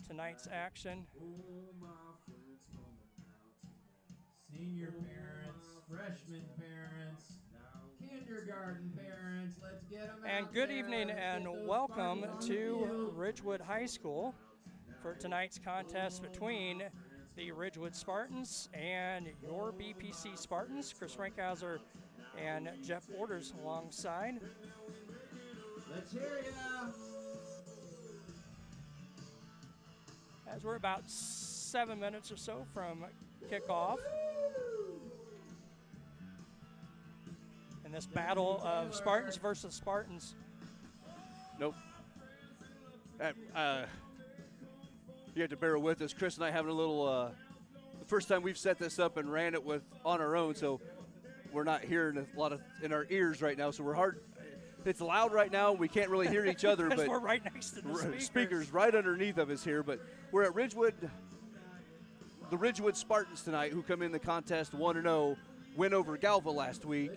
tonight's action. Senior parents, freshman parents, kindergarten parents, let's get them And out good there. evening Let's and get those welcome Spartans on the to field. Ridgewood High School for tonight's contest between the Ridgewood Spartans and your BPC Spartans. Chris Rankhauser and Jeff Orders alongside. Let's hear ya. As we're about 7 minutes or so from kickoff. In this battle of Spartans versus Spartans. Nope. You have to bear with us. Chris and I having a little, the first time we've set this up and ran it on our own, so we're not hearing a lot in our ears right now, so we're hard. It's loud right now. We can't really hear each other, but we're right next to the speakers right underneath of us here. But we're at Ridgewood, the Ridgewood Spartans tonight, who come in the contest 1-0, win over Galva last week.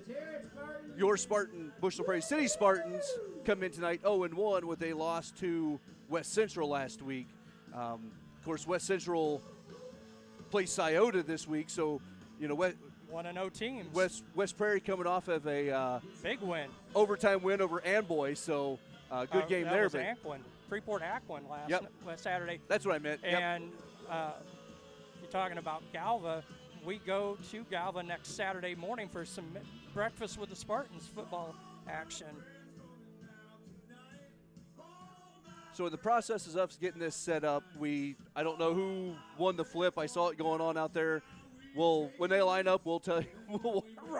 Your Bushnell-Prairie City Spartans come in tonight 0-1 with a loss to West Central last week. Of course, West Central plays Scioto this week, so 1-0 teams. West Prairie coming off of a big win, overtime win over Amboy, so good game there. That was Freeport-Acquin last Saturday. That's what I meant. And you're talking about Galva. We go to Galva next Saturday morning for some breakfast with the Spartans football action. So in the process of us getting this set up, I don't know who won the flip. I saw it going on out there. When they line up, we'll tell you.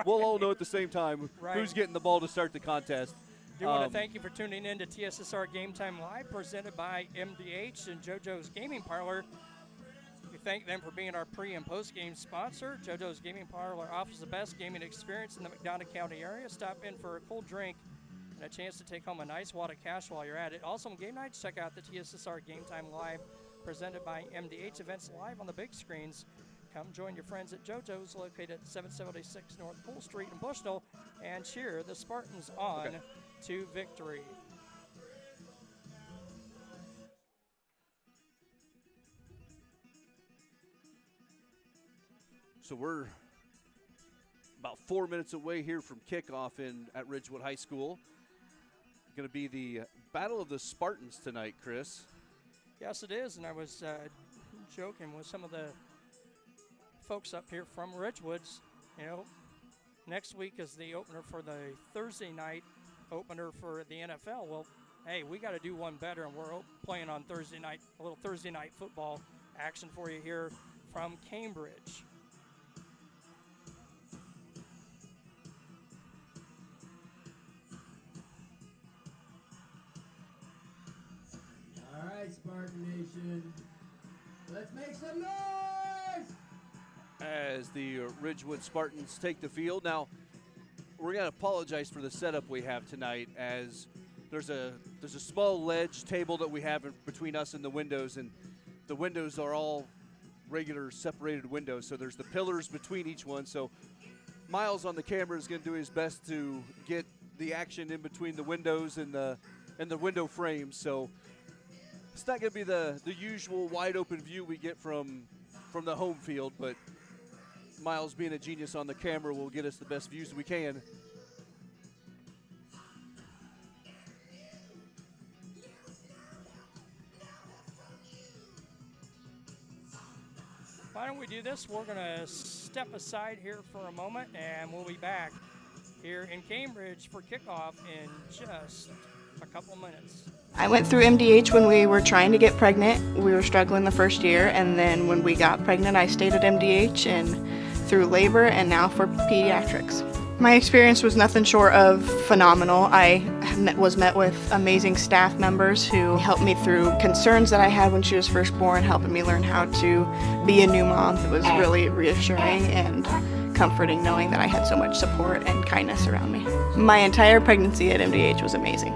We'll all know at the same time who's getting the ball to start the contest. I do want to thank you for tuning in to TSSR Game Time Live, presented by MDH and JoJo's Gaming Parlor. We thank them for being our pre- and post-game sponsor. JoJo's Gaming Parlor offers the best gaming experience in the McDonough County area. Stop in for a cold drink and a chance to take home a nice wad of cash while you're at it. Also on game nights, check out the TSSR Game Time Live, presented by MDH, events live on the big screens. Come join your friends at JoJo's, located at 776 North Pool Street in Bushnell, and cheer the Spartans on to victory. So we're about 4 minutes away here from kickoff at Ridgewood High School. Going to be the Battle of the Spartans tonight, Chris. Yes, it is, and I was joking with some of the folks up here from Ridgewood's. Next week is the opener for the Thursday night opener for the NFL. Well, hey, we got to do one better, and we're playing on Thursday night, a little Thursday night football action for you here from Cambridge. All right, Spartan Nation, let's make some noise! As the Ridgewood Spartans take the field. Now, we're going to apologize for the setup we have tonight, as there's a small ledge table that we have between us and the windows, and the windows are all regular separated windows, so there's the pillars between each one. So Miles on the camera is going to do his best to get the action in between the windows and the window frames. So it's not going to be the usual wide open view we get from the home field, but Miles, being a genius on the camera, will get us the best views we can. Why don't we do this? We're going to step aside here for a moment, and we'll be back here in Cambridge for kickoff in just a couple minutes. I went through MDH when we were trying to get pregnant. We were struggling the first year, and then when we got pregnant, I stayed at MDH and through labor, and now for pediatrics. My experience was nothing short of phenomenal. I was met with amazing staff members who helped me through concerns that I had when she was first born, helping me learn how to be a new mom. It was really reassuring and comforting knowing that I had so much support and kindness around me. My entire pregnancy at MDH was amazing.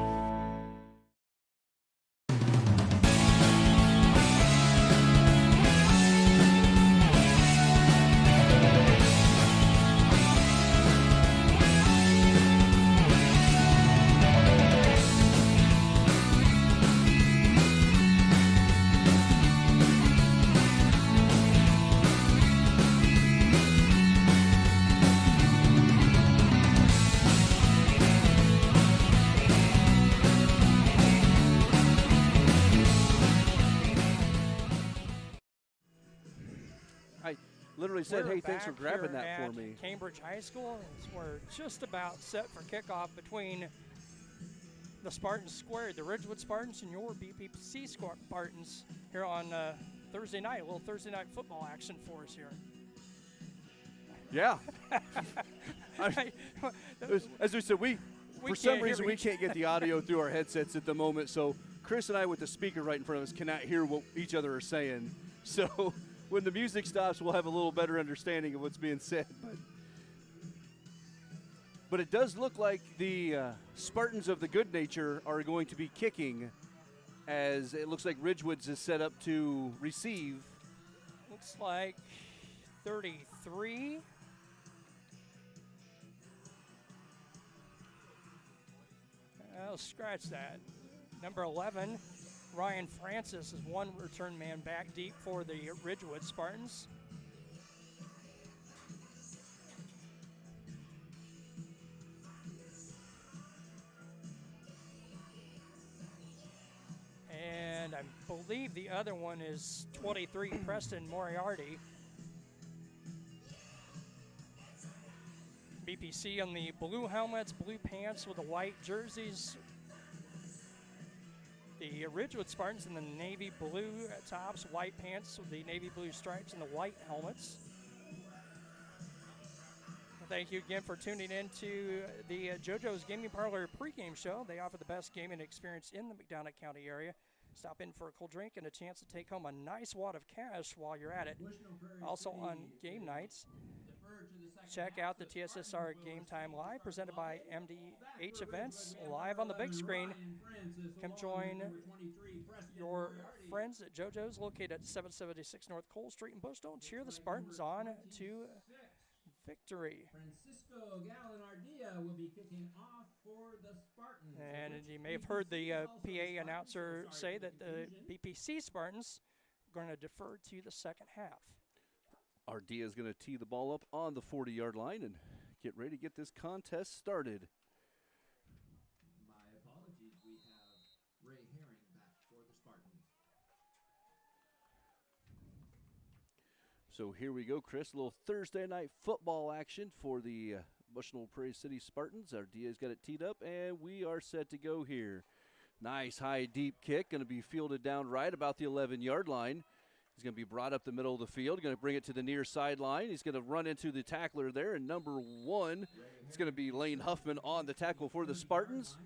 literally said, We're hey, thanks for back grabbing here that for at me. Cambridge High School. We're just about set for kickoff between the Spartans squared, the Ridgewood Spartans, and your BPC Spartans here on Thursday night. A little Thursday night football action for us here. Yeah. As we said, for some reason, we can't get the audio through our headsets at the moment, so Chris and I with the speaker right in front of us cannot hear what each other are saying. So when the music stops, we'll have a little better understanding of what's being said. But it does look like the Spartans of the Good Nature are going to be kicking, as it looks like Ridgewood's is set up to receive. Looks like 33. I'll scratch that. Number 11, Ryan Francis is one return man back deep for the Ridgewood Spartans. And I believe the other one is 23, Preston Moriarty. BPC on the blue helmets, blue pants with the white jerseys. The Ridgewood Spartans in the navy blue tops, white pants with the navy blue stripes and the white helmets. Well, thank you again for tuning in to the JoJo's Gaming Parlor pregame show. They offer the best gaming experience in the McDonough County area. Stop in for a cold drink and a chance to take home a nice wad of cash while you're at it. Also on game nights, check out the TSSR Game Time Live, presented by MDH Events, live on the big screen. Come join your friends at JoJo's, located at 776 North Cole Street in Bushnell, and cheer the Spartans on to victory. Francisco Gallinardia will be kicking off for the Spartans. And you may have heard the PA announcer say that the BPC Spartans are going to defer to the second half. Ardia is going to tee the ball up on the 40-yard line and get ready to get this contest started. My apologies, we have Ray Herring back for the Spartans. So here we go, Chris. A little Thursday night football action for the Bushnell-Prairie City Spartans. Ardia's got it teed up, and we are set to go here. Nice high, deep kick. Going to be fielded down right about the 11-yard line. He's going to be brought up the middle of the field. Going to bring it to the near sideline. He's going to run into the tackler there. And number 1, it's going to be Lane Huffman on the tackle for the Spartans.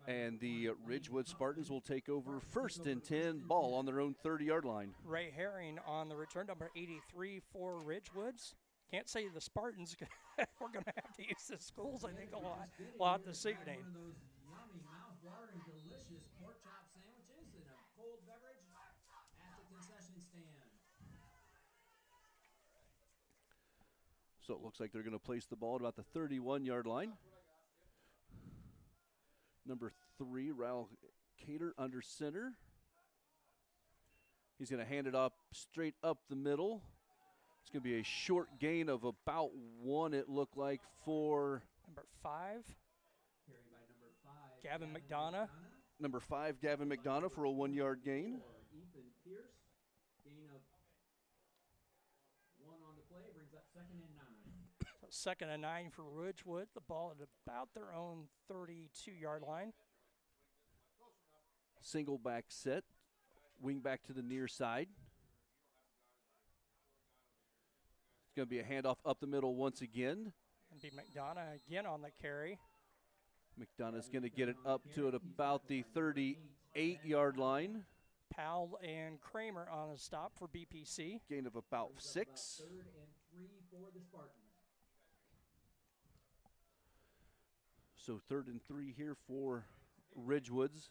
And the Ridgewood Spartans will take over 1st and 10, ball on their own 30-yard line. Ray Herring on the return, number 83 for Ridgewoods. Can't say the Spartans. We're going to have to use the schools, I think, a lot this evening. One of those yummy, mouth-watering, delicious pork chop sandwiches and a cold beverage at the concession stand. So it looks like they're going to place the ball at about the 31-yard line. Number 3, Raul Cater under center. He's going to hand it up straight up the middle. It's going to be a short gain of about 1, it looked like, for Number 5, Carried by number 5, Gavin McDonough. number 5, Gavin McDonough, for a 1-yard gain. Ethan Pierce, gain of 1 on the play, brings up 2nd and 9. So 2nd and 9 for Ridgewood. The ball at about their own 32-yard line. Single back set, wing back to the near side. It's going to be a handoff up the middle once again. And be McDonough again on the carry. McDonough's going to get it up to about the 38-yard line. Powell and Kramer on a stop for BPC. Gain of about 6. 3rd and 3 for the Spartans. So 3rd and 3 here for Ridgewoods.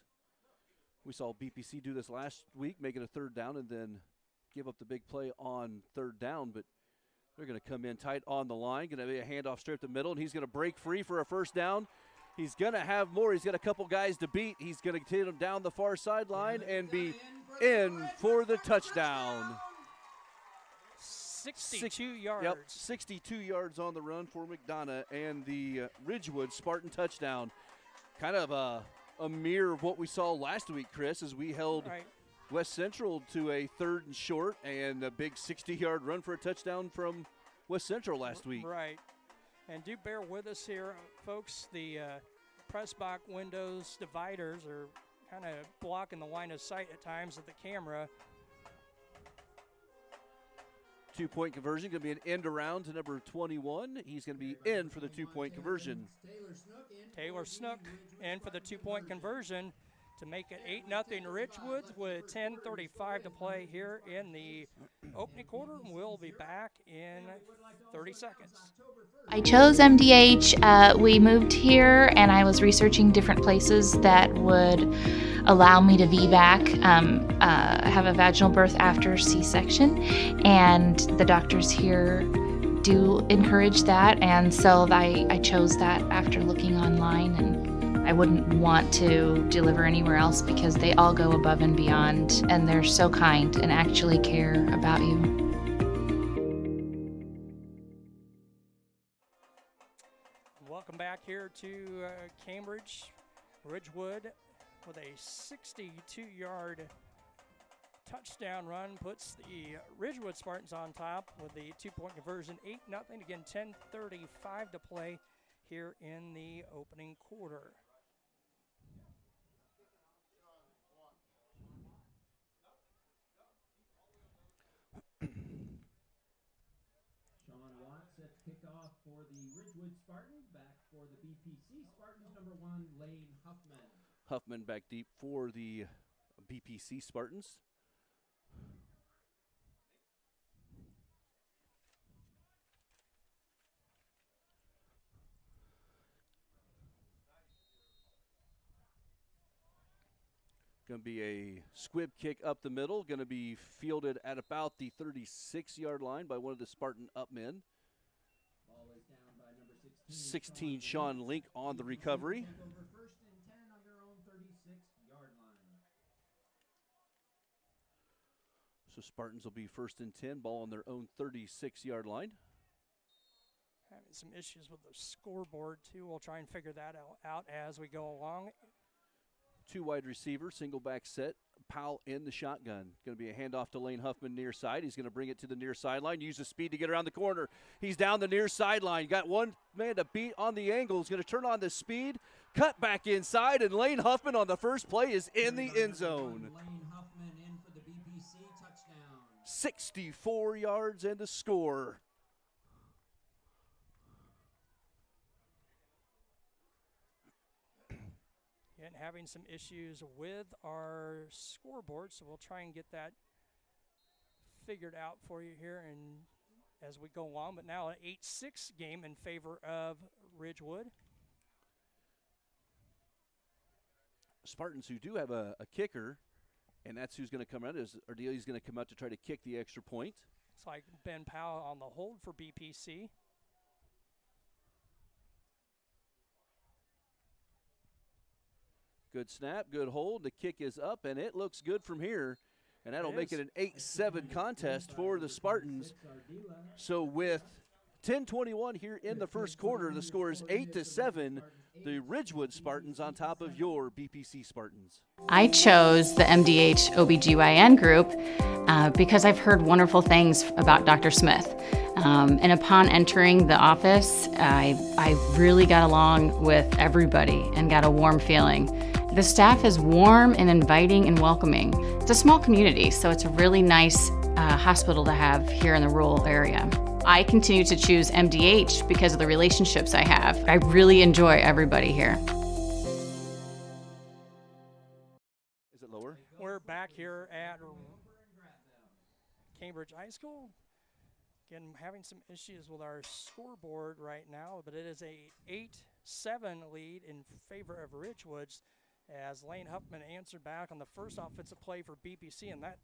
We saw BPC do this last week, make it a 3rd down and then give up the big play on 3rd down, but they're going to come in tight on the line. Going to be a handoff straight up the middle, and he's going to break free for a 1st down. He's going to have more. He's got a couple guys to beat. He's going to take him down the far sideline and be in for the touchdown. 62 yards. Yep, 62 yards on the run for McDonough and the Ridgewood Spartan touchdown. Kind of a mirror of what we saw last week, Chris, as we held Right. West Central to a 3rd and short, and a big 60-yard run for a touchdown from West Central last week. Right. And do bear with us here, folks. The press box windows dividers are kind of blocking the line of sight at times of the camera. 2-point conversion, going to be an end around to number 21. He's going to be in for the 2-point conversion. Taylor Snook in for the 2-point conversion to make it 8-0 Ridgewood with 10:35 to play here in the opening quarter. We'll be back in 30 seconds. I chose MDH. We moved here, and I was researching different places that would allow me to VBAC, have a vaginal birth after C-section, and the doctors here do encourage that, and so I chose that after looking online, and I wouldn't want to deliver anywhere else because they all go above and beyond, and they're so kind and actually care about you. Welcome back here to Cambridge. Ridgewood with a 62-yard touchdown run puts the Ridgewood Spartans on top with the 2-point conversion, 8-0. Again, 10:35 to play here in the opening quarter. Set to kick off for the Ridgewood Spartans. Back for the BPC Spartans, number 1, Lane Huffman. Huffman back deep for the BPC Spartans. Going to be a squib kick up the middle. Going to be fielded at about the 36-yard line by one of the Spartan up men. 16, Sean Link on the recovery. So Spartans will be 1st and 10, ball on their own 36-yard line. Having some issues with the scoreboard, too. We'll try and figure that out as we go along. 2 wide receiver, single back set. Powell in the shotgun. Going to be a handoff to Lane Huffman near side. He's going to bring it to the near sideline. Use the speed to get around the corner. He's down the near sideline. Got one man to beat on the angle. He's going to turn on the speed. Cut back inside, and Lane Huffman on the first play is in the end zone. Lane Huffman in for the BPC touchdown. 64 yards and the score. And having some issues with our scoreboard, so we'll try and get that figured out for you here and as we go along. But now an 8-6 game in favor of Ridgewood. Spartans, who do have a kicker, and that's who's going to come out. Ardeli's going to come out to try to kick the extra point. It's like Ben Powell on the hold for BPC. Good snap, good hold. The kick is up, and it looks good from here. And that'll make it an 8-7 contest for the Spartans. So with 10:21 here in the first quarter, the score is 8-7. The Ridgewood Spartans on top of your BPC Spartans. I chose the MDH OBGYN group because I've heard wonderful things about Dr. Smith. And upon entering the office, I really got along with everybody and got a warm feeling. The staff is warm and inviting and welcoming. It's a small community, so it's a really nice hospital to have here in the rural area. I continue to choose MDH because of the relationships I have. I really enjoy everybody here. Is it lower? We're back here at Cambridge High School. Again, having some issues with our scoreboard right now, but it is a 8-7 lead in favor of Ridgewoods as Lane Huffman answered back on the first offensive play for BPC, and that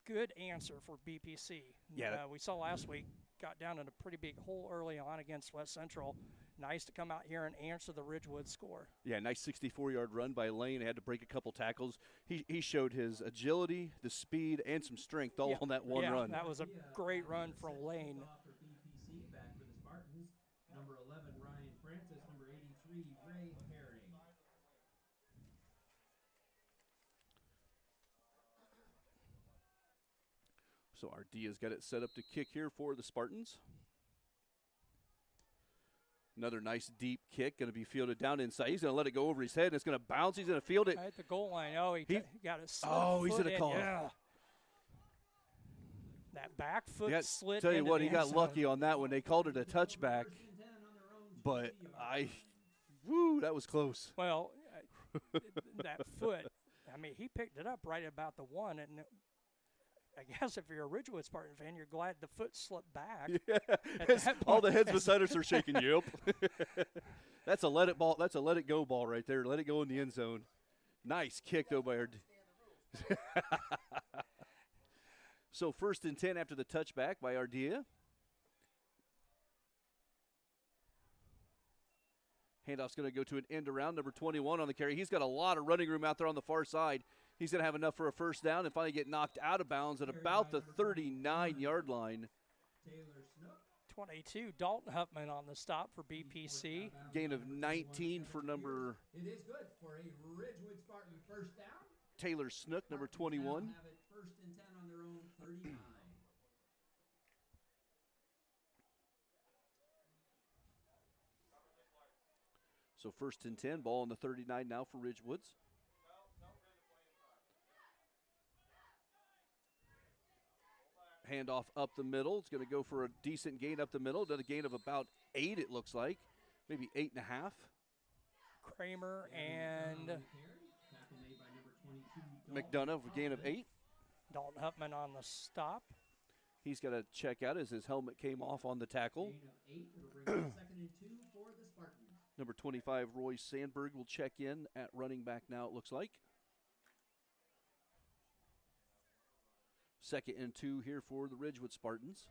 good answer for BPC. Yeah. We saw last week, got down in a pretty big hole early on against West Central. Nice to come out here and answer the Ridgewood score. Yeah, nice 64-yard run by Lane. Had to break a couple tackles. He showed his agility, the speed, and some strength all on that one run. That was a great run from Lane. Back for the Spartans, number 11, Ryan Francis, number 83, Ray Herring. So Ardia's got it set up to kick here for the Spartans. Another nice deep kick, going to be fielded down inside. He's going to let it go over his head, and it's going to bounce. He's going to field it. At the goal line. Oh, he got a slip he's foot going to in. call it. Yeah. That back foot Yeah, slid tell you into what, the he got end zone. lucky on that one. They called it a touchback, but that was close. Well, that foot, I mean, he picked it up right about the one, and I guess if you're a Ridgewood Spartan fan, you're glad the foot slipped back. Yeah, all the heads beside us are shaking. Yep. That's a let it ball. That's a let it go ball right there. Let it go in the end zone. Nice kick though by our. So 1st and 10 after the touchback by Ardia. Handoff's going to go to an end around, number 21 on the carry. He's got a lot of running room out there on the far side. He's going to have enough for a first down and finally get knocked out of bounds at about the 39-yard line. 22, Dalton Huffman on the stop for BPC. Gain of 19 for number It is good for a Ridgewood Spartan first down. Taylor Snook, number 21. Have it 1st and 10 on their own 39. So 1st and 10, ball on the 39 now for Ridgewoods. Handoff up the middle. It's going to go for a decent gain up the middle. Done a gain of about 8, it looks like. Maybe 8.5. Kramer and McDonough, a gain of 8. Dalton Huffman on the stop. He's got to check out as his helmet came off on the tackle. Gain of 8. It'll bring up 2nd and 2 for the Spartans. Number 25, Roy Sandberg, will check in at running back now, it looks like. 2nd and 2 here for the Ridgewood Spartans.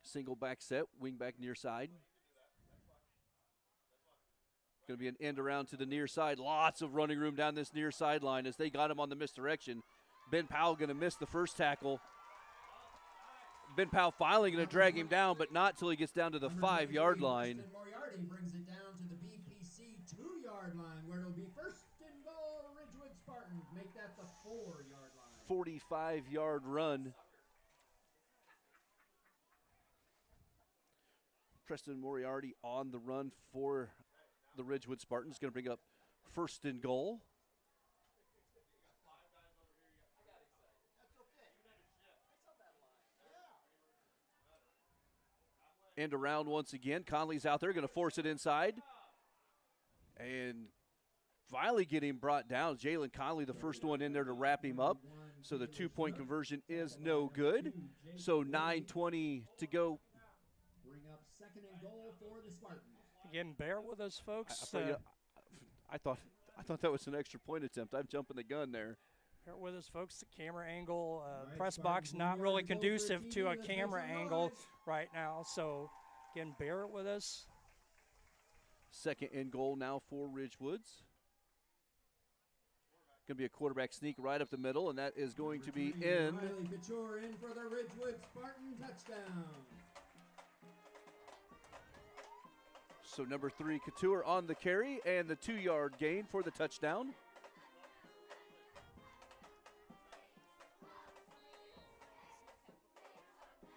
Single back set, wing back near side. Going to be an end around to the near side. Lots of running room down this near sideline as they got him on the misdirection. Ben Powell going to miss the first tackle. Ben Powell finally going to drag him down, but not till he gets down to the 5-yard line. Moriarty brings it down to the BPC 2-yard line, where it'll be 1st and goal. Ridgewood Spartans make that the 4-yard line. 45-yard run. Preston Moriarty on the run for the Ridgewood Spartans. Going to bring up 1st and goal. End around once again. Conley's out there, going to force it inside. And finally getting brought down. Jalen Conley, the first one in there to wrap him up. So the 2-point conversion is no good. So 9:20 to go. Bring up 2nd and goal for the Spartans. Again, bear with us, folks. I thought that was an extra point attempt. I'm jumping the gun there. Bear with us, folks. The camera angle, press box not really conducive to a camera angle right now. So, again, bear it with us. 2nd and goal now for Ridgewoods. Going to be a quarterback sneak right up the middle, and that is going to be in. Riley Couture in for the Ridgewood Spartan touchdown. So number 3, Couture on the carry, and the 2-yard gain for the touchdown.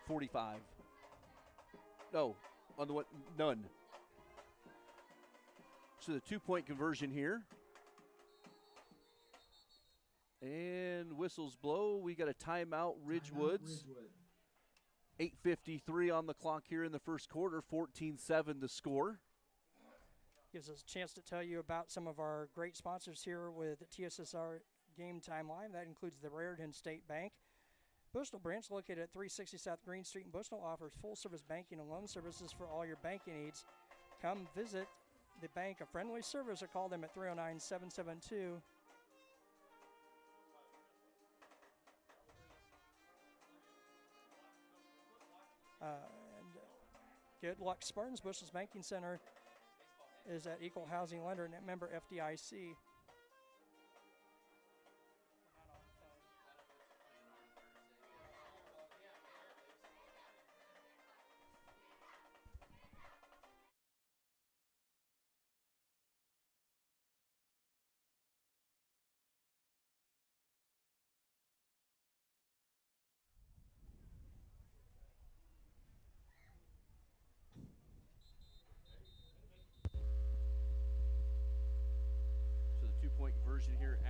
$45. No, on the one, none. So the 2-point conversion here. And whistles blow. We got a timeout, Ridgewoods. 8:53 on the clock here in the first quarter, 14-7 the score. Gives us a chance to tell you about some of our great sponsors here with TSSR Game Time Live. That includes the Raritan State Bank. Bushnell branch, located at 360 South Green Street in Bushnell, offers full-service banking and loan services for all your banking needs. Come visit the bank, a friendly service, or call them at 309-772. Good luck, Spartans. Bushnell's Banking Center is at Equal Housing Lender and member FDIC.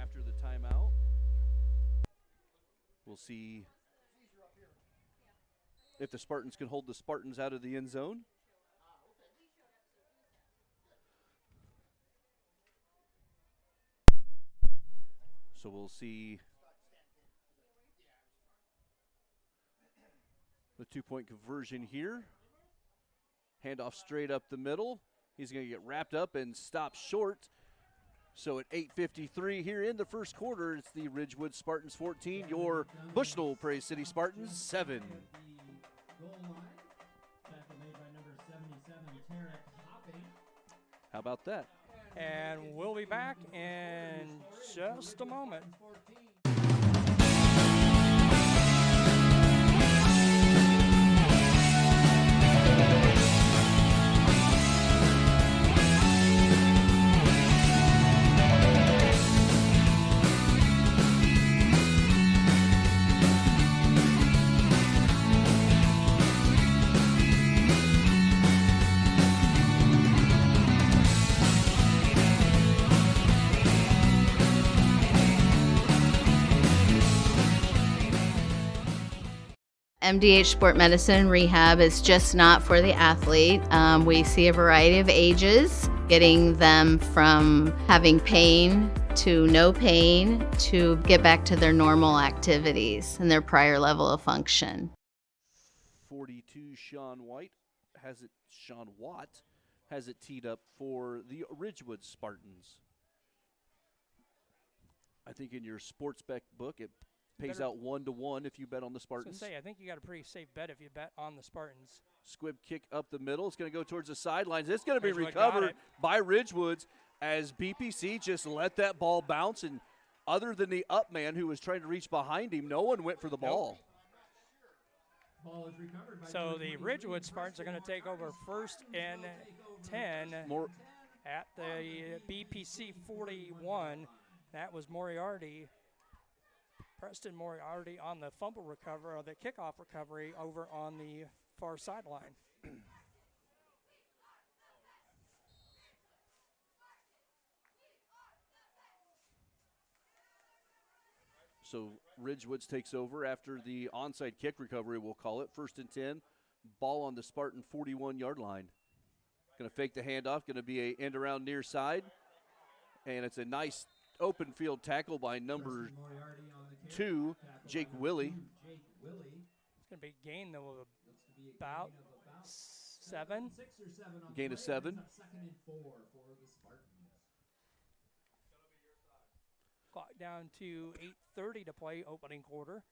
after the timeout. We'll see if the Spartans can hold the Spartans out of the end zone. So we'll see the two-point conversion here. Handoff straight up the middle. He's going to get wrapped up and stop short. So at 8:53 here in the first quarter, it's the Ridgewood Spartans 14, your Bushnell-Prairie City Spartans 7. How about that? And we'll be back in just a moment. MDH Sport Medicine Rehab is just not for the athlete. We see a variety of ages, getting them from having pain to no pain to get back to their normal activities and their prior level of function. 42, Sean Watt has it teed up for the Ridgewood Spartans. I think in your sports bet book, it pays out 1-to-1 if you bet on the Spartans. I think you got a pretty safe bet if you bet on the Spartans. Squib kick up the middle. It's going to go towards the sidelines. It's going to be Ridgewood recovered by Ridgewoods as BPC just let that ball bounce. And other than the up man who was trying to reach behind him, no one went for the ball. So the Ridgewood Spartans are going to take over 1st and 10 at the BPC 41. That was Preston Moriarty on the fumble recovery, or the kickoff recovery over on the far sideline. So Ridgewoods takes over after the onside kick recovery, we'll call it. 1st and 10, ball on the Spartan 41-yard line. Going to fake the handoff, going to be a end around near side. And it's a nice open field tackle by number 2, Jake Willie. It's going to be a gain, though, of about 7. Gain of 7. Clock down to 8:30 to play, opening quarter.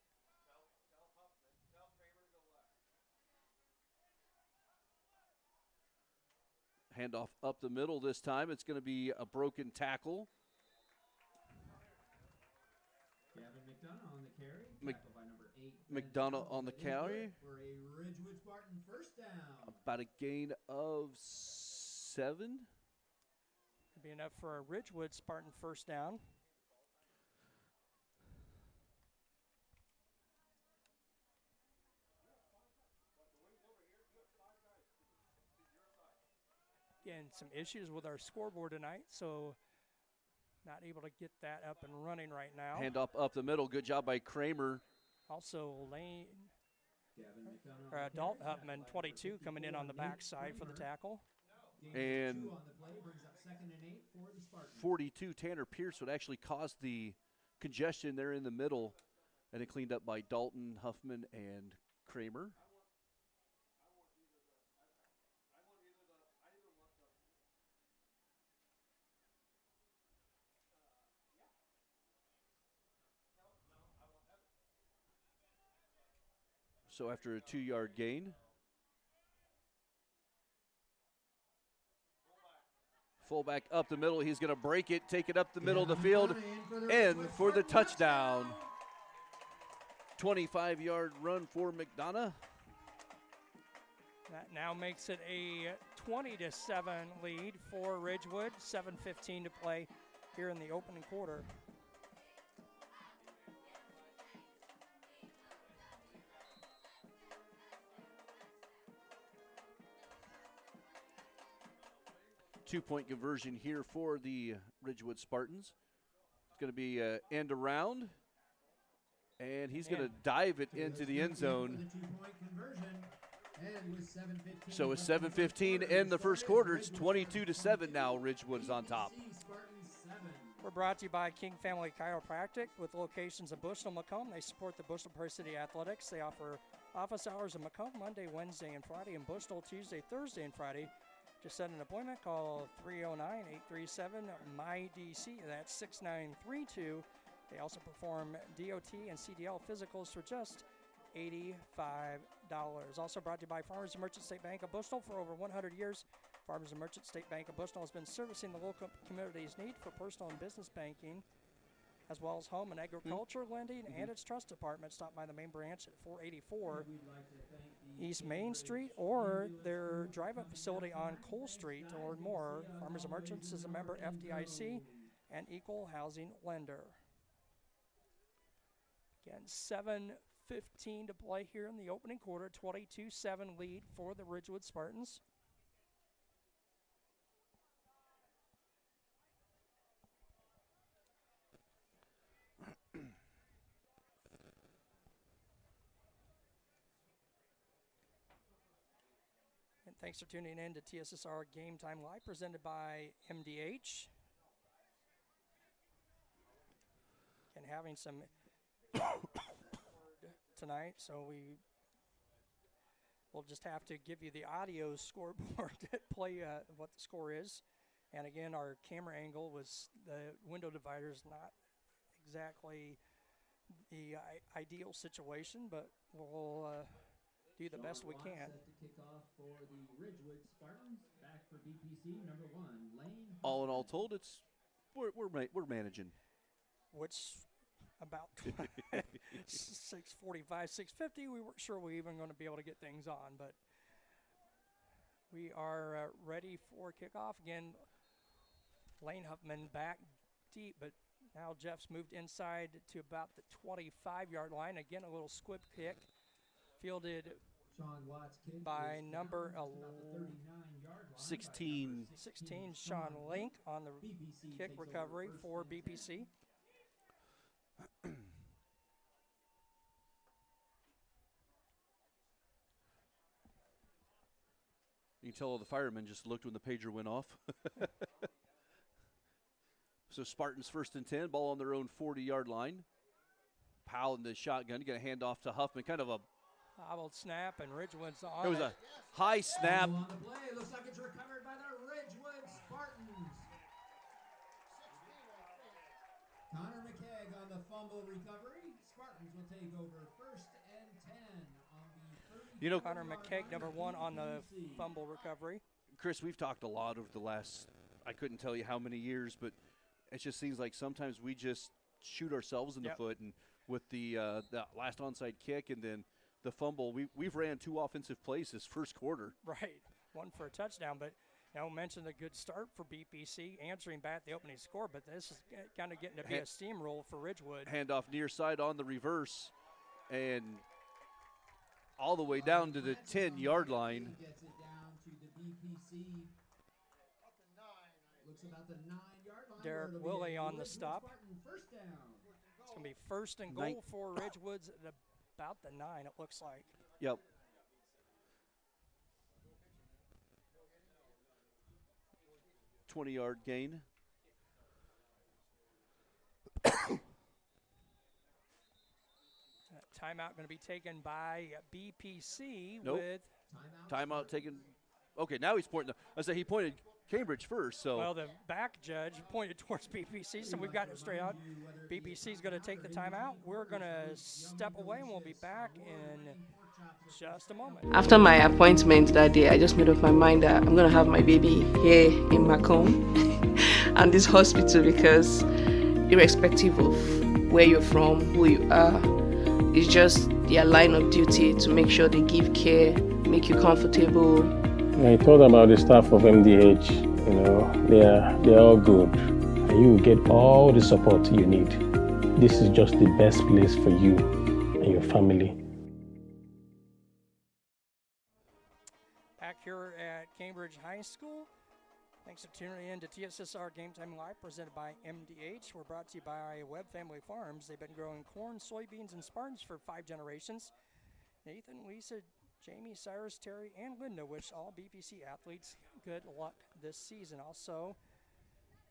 Handoff up the middle this time. It's going to be a broken tackle. McDonough on the carry. Tackled by number 8. McDonough on the carry. For a Ridgewood Spartan first down. About a gain of 7. Could be enough for a Ridgewood Spartan first down. Again, some issues with our scoreboard tonight, so not able to get that up and running right now. Handoff up the middle. Good job by Kramer. Also, Dalton Hupman, 22, coming in on the backside for the tackle. And 42, Tanner Pierce would actually cause the congestion there in the middle, and it cleaned up by Dalton, Huffman, and Kramer. So after a 2-yard gain, fullback up the middle. He's going to break it, take it up the middle of the field, and for the touchdown. 25-yard run for McDonough. That now makes it a 20-7 lead for Ridgewood. 7:15 to play here in the opening quarter. Two-point conversion here for the Ridgewood Spartans. going to be an end around, and he's going to dive it into the end zone. So with 7:15 in the first quarter, it's 22-7 now. Ridgewood is on top. We're brought to you by King Family Chiropractic with locations in Bushnell, Macomb. They support the Bushnell-Prairie City Athletics. They offer office hours in Macomb Monday, Wednesday, and Friday, and Bushnell Tuesday, Thursday, and Friday. Just set an appointment. Call 309-837-MyDC. That's 6932. They also perform DOT and CDL physicals for just $85. Also brought to you by Farmers and Merchant State Bank of Bushnell. For over 100 years, Farmers and Merchant State Bank of Bushnell has been servicing the local community's need for personal and business banking, as well as home and agriculture lending and its trust department. Stop by the main branch at 484 East Main Street or their drive-up facility on Cole Street to learn more. Farmers and Merchants is a member FDIC and equal housing lender. Again, 7:15 to play here in the opening quarter. 22-7 lead for the Ridgewood Spartans. And thanks for tuning in to TSSR Game Time Live, presented by MDH. And having some tonight, so we'll just have to give you the audio scoreboard to play what the score is. And again, our camera angle was the window divider is not exactly the ideal situation, but we'll do the best we can. Kickoff for the Ridgewood Spartans. Back for BPC number 1, Lane. All in all told, it's we're managing. Which about 6:45, 6:50. We weren't sure we were even going to be able to get things on, but we are ready for kickoff. Again, Lane Huffman back deep, but now Jeff's moved inside to about the 25-yard line. Again, a little squib kick fielded by number 16, Sean Link on the kick recovery for BPC. You can tell all the firemen just looked when the pager went off. So Spartans 1st and 10, ball on their own 40-yard line. Powell in the shotgun, going to hand off to Huffman. Kind of a hobbled snap, and Ridgewood's on it. Was a high snap. On the play. Looks like it's recovered by the Ridgewood Spartans. Connor McKegg on the fumble recovery. Spartans will take over 1st and 10 on the 30. You know, Connor McKegg, number 1 on the fumble recovery. Chris, we've talked a lot over the last, I couldn't tell you how many years, but it just seems like sometimes we just shoot ourselves in the foot. And with the last onside kick and then the fumble, we've ran 2 offensive plays this first quarter. Right, 1 for a touchdown, but mentioned a good start for BPC, answering back the opening score, but this is kind of getting to be a steamroll for Ridgewood. Handoff near side on the reverse, and all the way down to the 10-yard line. Gets it down to the BPC. Looks about the 9-yard line. Derek Willie on the stop. First down. It's going to be 1st and goal for Ridgewood's at about the 9, it looks like. Yep. $20-yard gain. Timeout going to be taken by BPC. Nope. With timeout taken. Okay, now he's pointing. I said he pointed Cambridge first. So well, the back judge pointed towards BPC, so we've got it straight out. BPC is going to take the timeout. We're going to step away, and we'll be back in just a moment. After my appointment that day, I just made up my mind that I'm going to have my baby here in Macomb and this hospital, because irrespective of where you're from, who you are, it's just their line of duty to make sure they give care, make you comfortable. I thought about the staff of MDH, they're all good. And you will get all the support you need. This is just the best place for you and your family. Back here at Cambridge High School, Thanks for tuning in to TSSR Game Time Live, presented by MDH. We're brought to you by Webb Family Farms. They've been growing corn, soybeans, and Spartans for 5 generations. Nathan, Lisa, Jamie, Cyrus, Terry, and Linda wish all BPC athletes good luck this season. Also,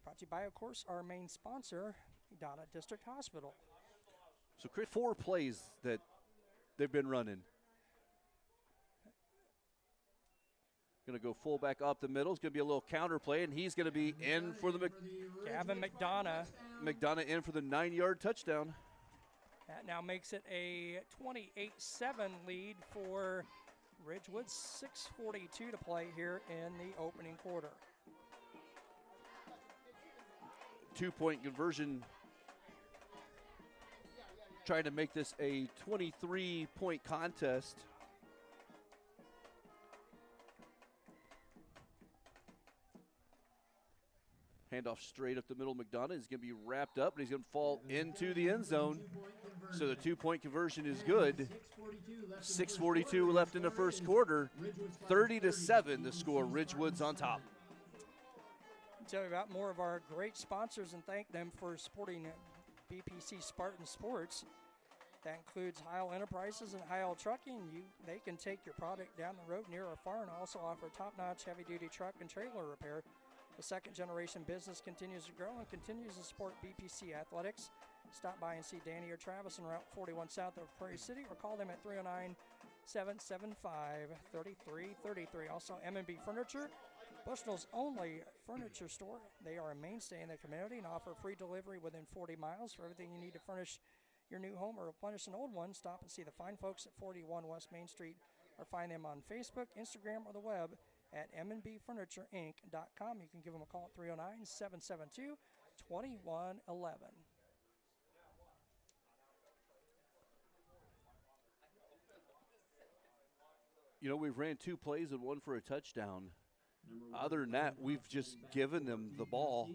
brought to you by, of course, our main sponsor, McDonough District Hospital. So, Chris, 4 plays that they've been running. Going to go fullback up the middle. It's going to be a little counter play, and he's going to be in for the Gavin McDonough. McDonough in for the 9-yard touchdown. That now makes it a 28-7 lead for Ridgewood. 6:42 to play here in the opening quarter. 2-point conversion, trying to make this a 23-point contest. Handoff straight up the middle. McDonough is going to be wrapped up, and he's going to fall into the end zone. So the 2-point conversion is good. 6:42 left in the first quarter. 30-7 the score. Ridgewood's on top. Tell you about more of our great sponsors and thank them for supporting BPC Spartan Sports. That includes Heil Enterprises and Heil Trucking. They can take your product down the road near or far and also offer top-notch heavy-duty truck and trailer repair. The second-generation business continues to grow and continues to support BPC athletics. Stop by and see Danny or Travis on Route 41 south of Prairie City or call them at 309-775-3333. Also, M&B Furniture, Bushnell's only furniture store. They are a mainstay in the community and offer free delivery within 40 miles. For everything you need to furnish your new home or replenish an old one, stop and see the fine folks at 41 West Main Street or find them on Facebook, Instagram, or the web at mnbfurniturinc.com. You can give them a call at 309-772-2111. You know, we've ran 2 plays and 1 for a touchdown. Other than that, we've just given them the ball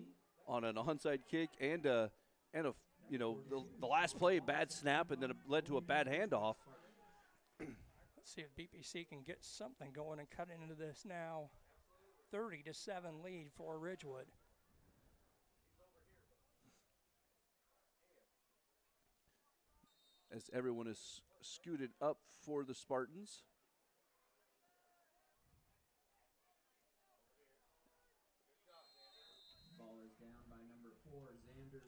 on an onside kick and the last play, bad snap, and then it led to a bad handoff. Let's see if BPC can get something going and cut into this now 30-7 lead for Ridgewood. As everyone is scooted up for the Spartans. Ball is down by number 4,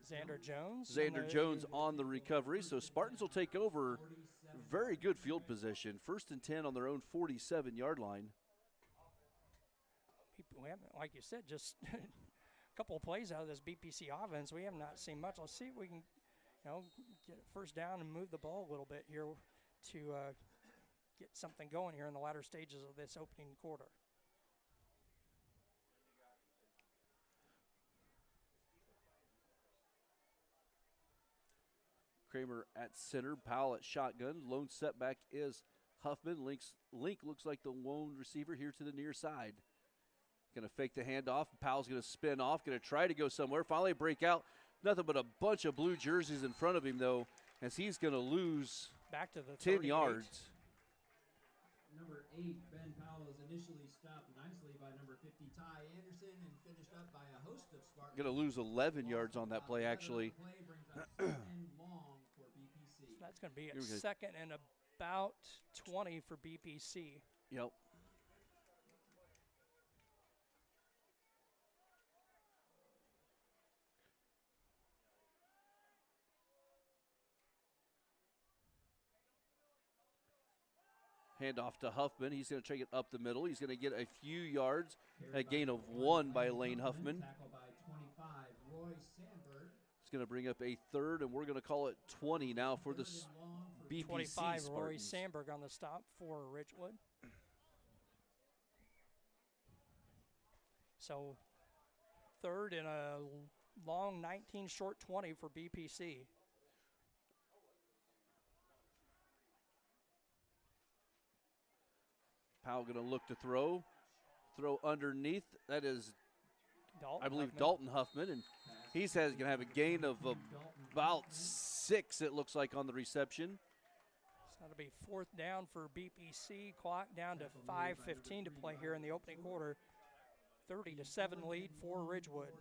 Xander Jones. Xander Jones on the recovery, so Spartans will take over. Very good field position. 1st and 10 on their own 47-yard line. We haven't, like you said, just a couple of plays out of this BPC offense. We have not seen much. Let's see if we can, get it first down and move the ball a little bit here to get something going here in the latter stages of this opening quarter. Kramer at center, Powell at shotgun. Lone setback is Huffman. Link looks like the lone receiver here to the near side. Going to fake the handoff. Powell's going to spin off, going to try to go somewhere. Finally break out. Nothing but a bunch of blue jerseys in front of him, though, as he's going to lose back to the 10 yards. Number 8, Ben Powell is initially stopped nicely by number 50, Ty Anderson, and finished up by a host of Spartans. Going to lose 11 yards on that play, actually. So that's going to be a 2nd and about 20 for BPC. Yep. Handoff to Huffman. He's going to take it up the middle. He's going to get a few yards. A gain of 1 by Lane Huffman. Tackled by 25, Roy Sandberg. It's going to bring up a 3rd, and we're going to call it 20 now for the BPC 25, Spartans. Roy Sandberg on the stop for Ridgewood. So 3rd and a long 19, short 20 for BPC. Powell going to look to throw underneath. That is, Dalton I believe, Huffman. Dalton Huffman, and he's going to have a gain of about 6, it looks like, on the reception. So that'll be 4th down for BPC. Clock down to 5:15 to play here in the opening quarter. 30-7 lead for Ridgewood.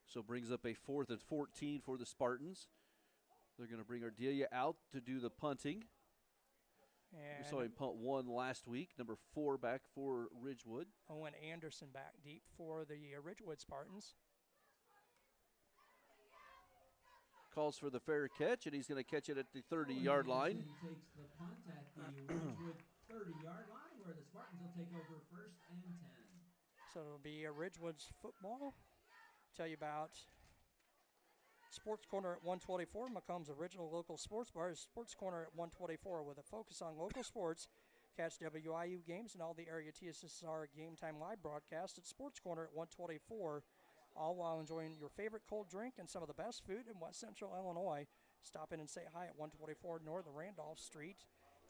So brings up a 4th and 14 for the Spartans. They're going to bring Ardelia out to do the punting. And We saw him punt 1 last week. Number 4 back for Ridgewood. Owen Anderson back deep for the Ridgewood Spartans. Calls for the fair catch, and he's going to catch it at the 30-yard line. He takes the punt at the Ridgewood 30-yard line, where the Spartans will take over 1st and 10. So it'll be a Ridgewood's football. Tell you about Sports Corner at 124, Macomb's original local sports bar. Sports Corner at 124 with a focus on local sports. Catch WIU games and all the area TSSR Game Time live broadcast at Sports Corner at 124, all while enjoying your favorite cold drink and some of the best food in West Central Illinois. Stop in and say hi at 124 North Randolph Street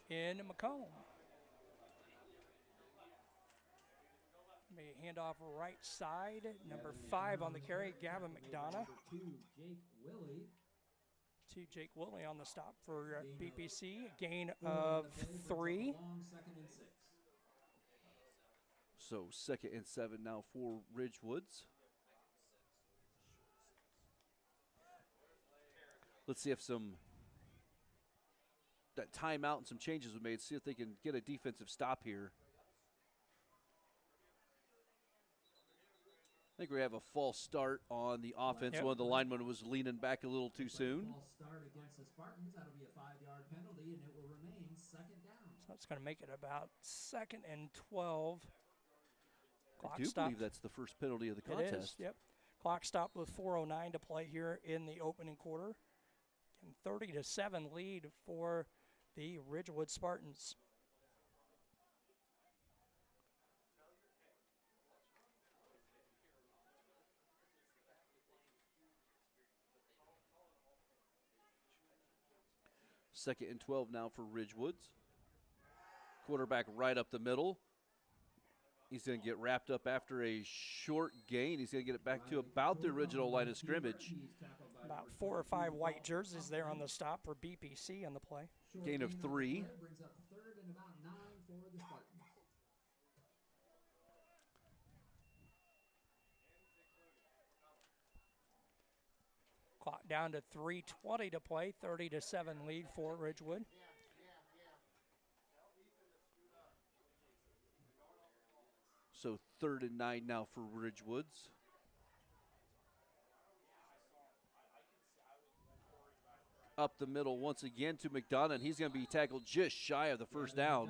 in Macomb. May hand off right side, number 5 on the carry, Gavin McDonough. To Jake Willie on the stop for BPC, a gain of 3. So 2nd and 7 now for Ridgewoods. Let's see if that timeout and some changes were made. See if they can get a defensive stop here. I think we have a false start on the offense. Yep. One of the linemen was leaning back a little too soon. False start against the Spartans. That'll be a 5-yard penalty, and it will remain 2nd down. So it's going to make it about 2nd and 12. Clock I do stop. believe that's the first penalty of the contest. It is, yep. Clock stopped with 4:09 to play here in the opening quarter. And 30-7 lead for the Ridgewood Spartans. Second and 12 now for Ridgewoods. Quarterback right up the middle. He's going to get wrapped up after a short gain. He's going to get it back to about the original line of scrimmage. About 4 or 5 white jerseys there on the stop for BPC on the play. Gain of 3. Brings up 3rd and about 9 for the Spartans. Clock down to 3:20 to play, 30-7 lead for Ridgewood. So 3rd and 9 now for Ridgewoods. Up the middle once again to McDonough, and he's going to be tackled just shy of the first down.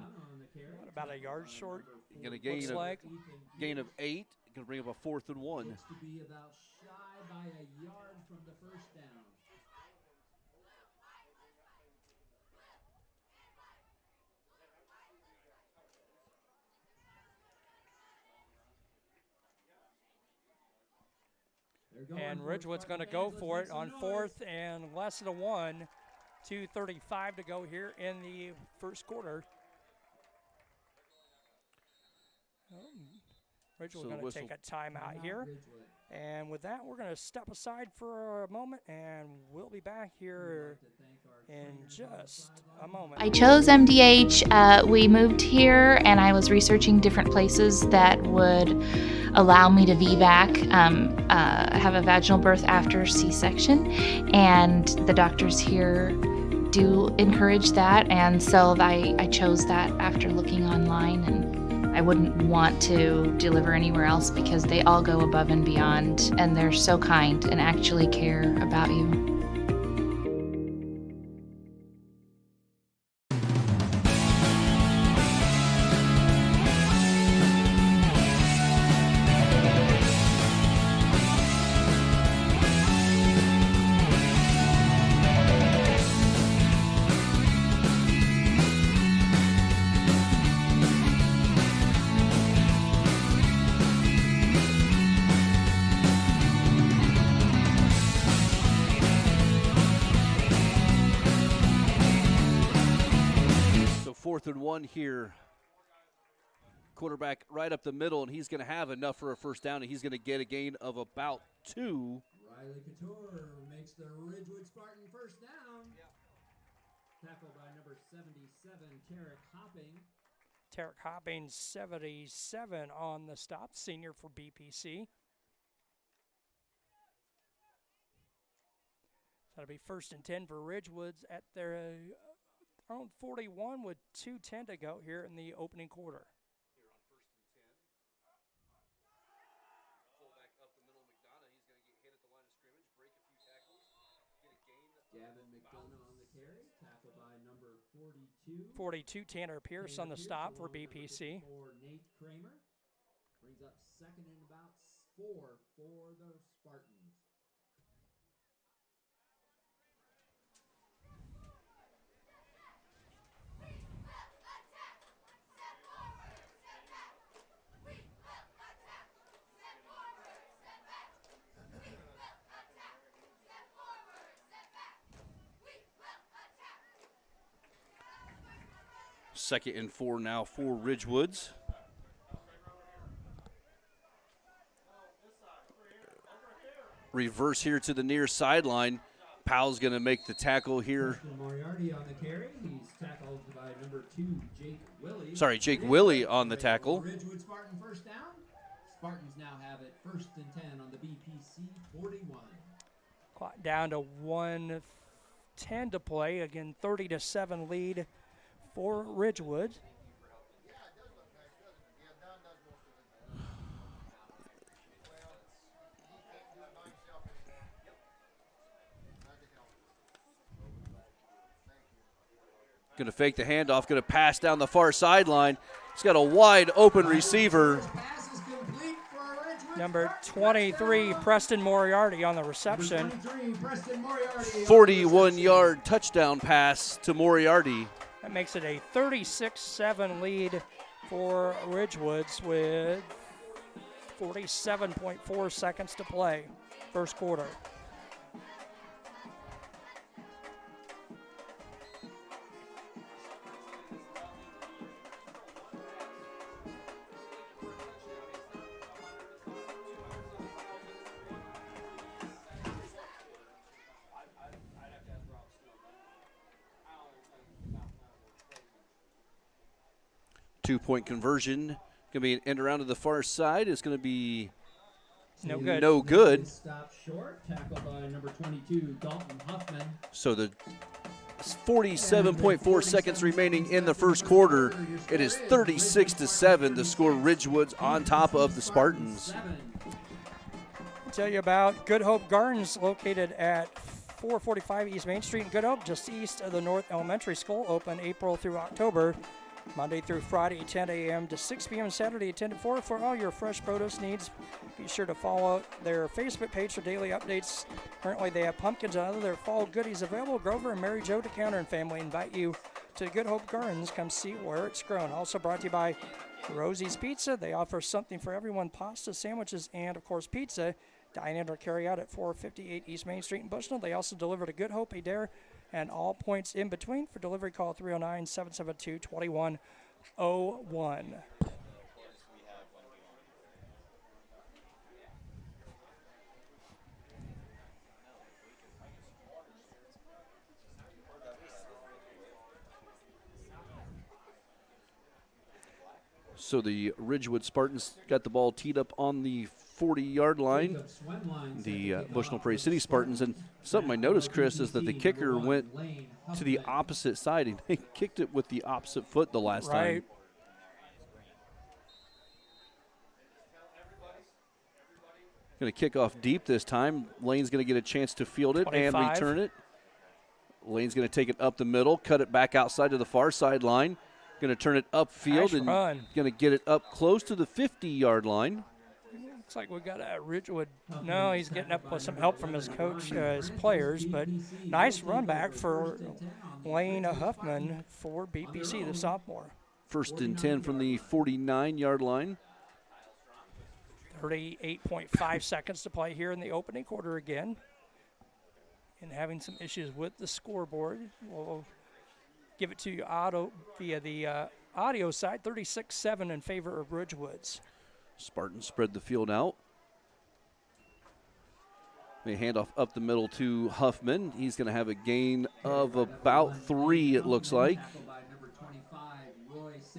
About a yard short. Going to gain of 8. Going to bring up a 4th and 1. Looks to be about shy by a yard from the first down. And Ridgewood's going to go for it on 4th and less than a 1. 2:35 to go here in the first quarter. Ridgewood's going to take a timeout here. And with that, we're going to step aside for a moment, and we'll be back here in just a moment. I chose MDH. We moved here, and I was researching different places that would allow me to VBAC. I have a vaginal birth after C-section, and the doctors here do encourage that, and so I chose that after looking online, and I wouldn't want to deliver anywhere else because they all go above and beyond, and they're so kind and actually care about you. Here, quarterback right up the middle, and he's going to have enough for a first down, and he's going to get a gain of about 2. Riley Couture makes the Ridgewood Spartan first down. Tackled by number 77, Tarek Hopping. Tarek Hopping, 77 on the stop, senior for BPC. That'll be 1st and 10 for Ridgewoods at their own 41 with 2:10 to go here in the opening quarter. Here on 1st and 10. Pull back up the middle, McDonough. He's going to get hit at the line of scrimmage, break a few tackles, get a gain. Gavin McDonough on the carry, tackled by number 42. 42, Tanner Pierce on the stop for BPC. For Nate Kramer. Brings up 2nd and about 4 for the Spartans. Second and 4 now for Ridgewoods. Reverse here to the near sideline. Powell's going to make the tackle here. Moriarty on the carry. He's tackled by number 2, Jake Willie. Sorry, Jake Willie on the tackle. Ridgewood Spartan first down. Spartans now have it 1st and 10 on the BPC 41. Clock down to 1:10 to play. Again, 30-7 lead for Ridgewood. Going to fake the handoff, going to pass down the far sideline. He's got a wide open receiver. Number 23, Preston Moriarty on the reception. 41-yard touchdown pass to Moriarty. That makes it a 36-7 lead for Ridgewoods with 47.4 seconds to play, first quarter. Two-point conversion. Going to be an end around to the far side. It's going to be no good. No good. Stop short. Tackled by number 22, Dalton Huffman. So the 47.4 seconds remaining in the first quarter. It is 36-7. The score, Ridgewood's on top of the Spartans. I'll tell you about Good Hope Gardens, located at 445 East Main Street in Good Hope, just east of the North Elementary School, open April through October. Monday through Friday, 10 a.m. to 6 p.m. Saturday, 10 to 4 for all your fresh produce needs. Be sure to follow their Facebook page for daily updates. Currently, they have pumpkins and other fall goodies available. Grover and Mary Jo DeCounter and family invite you to Good Hope Gardens. Come see where it's grown. Also brought to you by Rosie's Pizza. They offer something for everyone: pasta, sandwiches, and, of course, pizza. Dine in or carry out at 458 East Main Street in Bushnell. They also deliver to Good Hope, Adair, and all points in between. For delivery, call 309-772-2101. So the Ridgewood Spartans got the ball teed up on the 40-yard line. The Bushnell-Prairie City Spartans. And something I noticed, Chris, is that the kicker went to the opposite side. He kicked it with the opposite foot the last time. Going to kick off deep this time. Lane's going to get a chance to field it 25. And return it. Lane's going to take it up the middle, cut it back outside to the far sideline. Going to turn it upfield and going to get it up close to the 50-yard line. Looks like we got a Ridgewood. No, he's getting up with some help from his coach, his players, but nice run back for Lane Huffman for BPC, the sophomore. 1st and 10 from the 49-yard line. 38.5 seconds to play here in the opening quarter again. And having some issues with the scoreboard. We'll give it to you via the audio side, 36-7 in favor of Ridgewoods. Spartans spread the field out. They hand off up the middle to Huffman. He's going to have a gain of about 3, it looks like.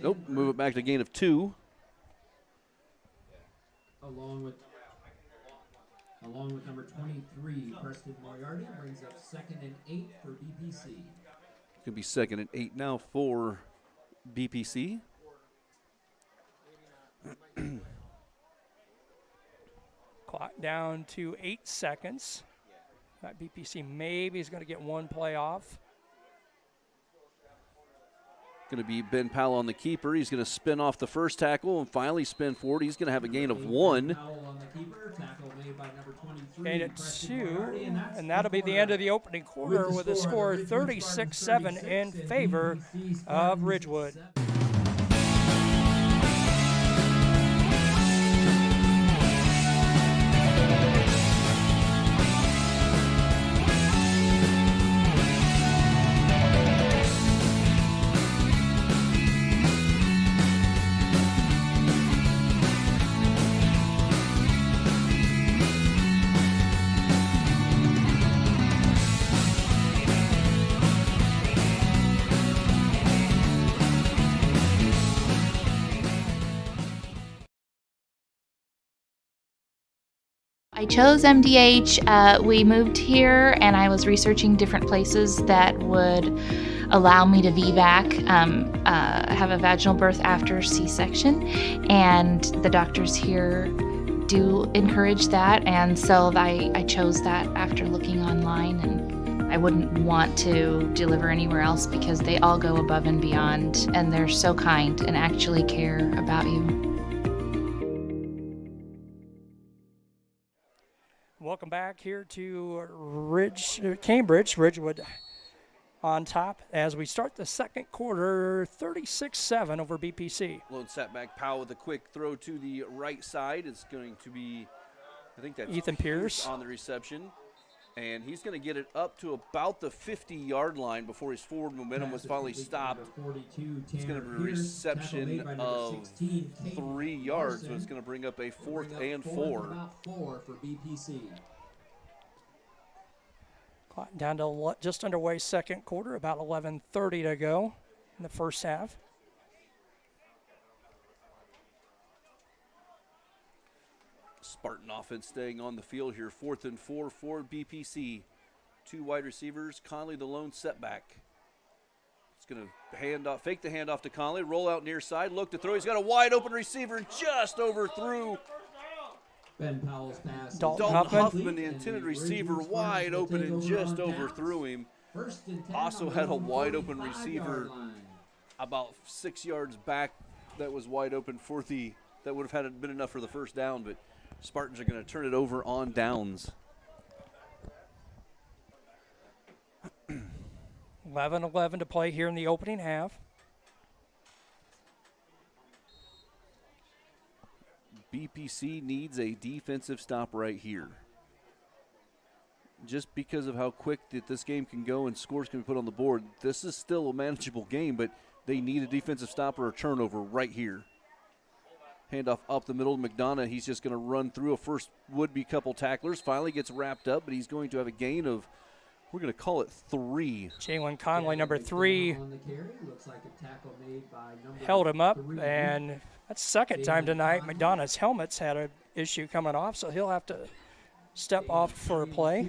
Nope, move it back to a gain of 2. Along with number 23, Preston Moriarty, brings up 2nd and 8 for BPC. Going to be 2nd and 8 now for BPC. Clock down to 8 seconds. That BPC maybe is going to get 1 play off. Going to be Ben Powell on the keeper. He's going to spin off the first tackle and finally spin forward. He's going to have a gain of 1. Gain at 2, and that'll be the end of the opening quarter with a score 36-7 in favor of Ridgewood. I chose MDH. We moved here and I was researching different places that would allow me to VBAC, have a vaginal birth after C-section, and the doctors here do encourage that, and so I chose that after looking online, and I wouldn't want to deliver anywhere else because they all go above and beyond, and they're so kind and actually care about you. Welcome back here to Cambridge, Ridgewood on top as we start the second quarter, 36-7 over BPC. Lone setback, Powell with a quick throw to the right side. It's going to be, I think that's Ethan Pierce on the reception. And he's going to get it up to about the 50-yard line before his forward momentum was finally stopped. It's going to be a reception of 3 yards, so it's going to bring up a 4th and 4. Clock down to just underway second quarter, about 11:30 to go in the first half. Spartan offense staying on the field here. 4th and 4 for BPC. 2 wide receivers. Conley, the lone setback. It's going to fake the handoff to Conley. Roll out near side. Look to throw. He's got a wide open receiver and just overthrew. Ben Powell's pass. Dalton Huffman, the intended receiver, wide open and just overthrew him. Also had a wide open receiver about 6 yards back that was wide open for that would have been enough for the first down, but Spartans are going to turn it over on downs. 11-11 to play here in the opening half. BPC needs a defensive stop right here. Just because of how quick that this game can go and scores can be put on the board, this is still a manageable game, but they need a defensive stop or a turnover right here. Handoff up the middle to McDonough. He's just going to run through a first would-be couple tacklers. Finally gets wrapped up, but he's going to have a gain of, we're going to call it 3. Jalen Conley, number 3, held him up, and that's the second time tonight. McDonough's helmet's had an issue coming off, so he'll have to step off for a play.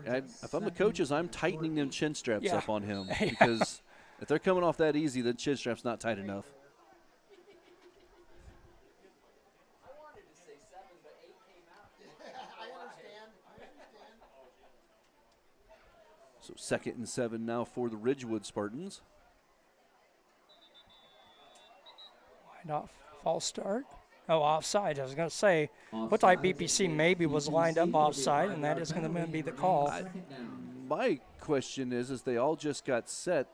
If I'm the coaches, I'm tightening them chin straps up on him because if they're coming off that easy, the chin strap's not tight enough. So 2nd and 7 now for the Ridgewood Spartans. Wind off, false start. Oh, offside. I was going to say, looked like BPC maybe was lined up offside, and that is going to be the call. My question is they all just got set.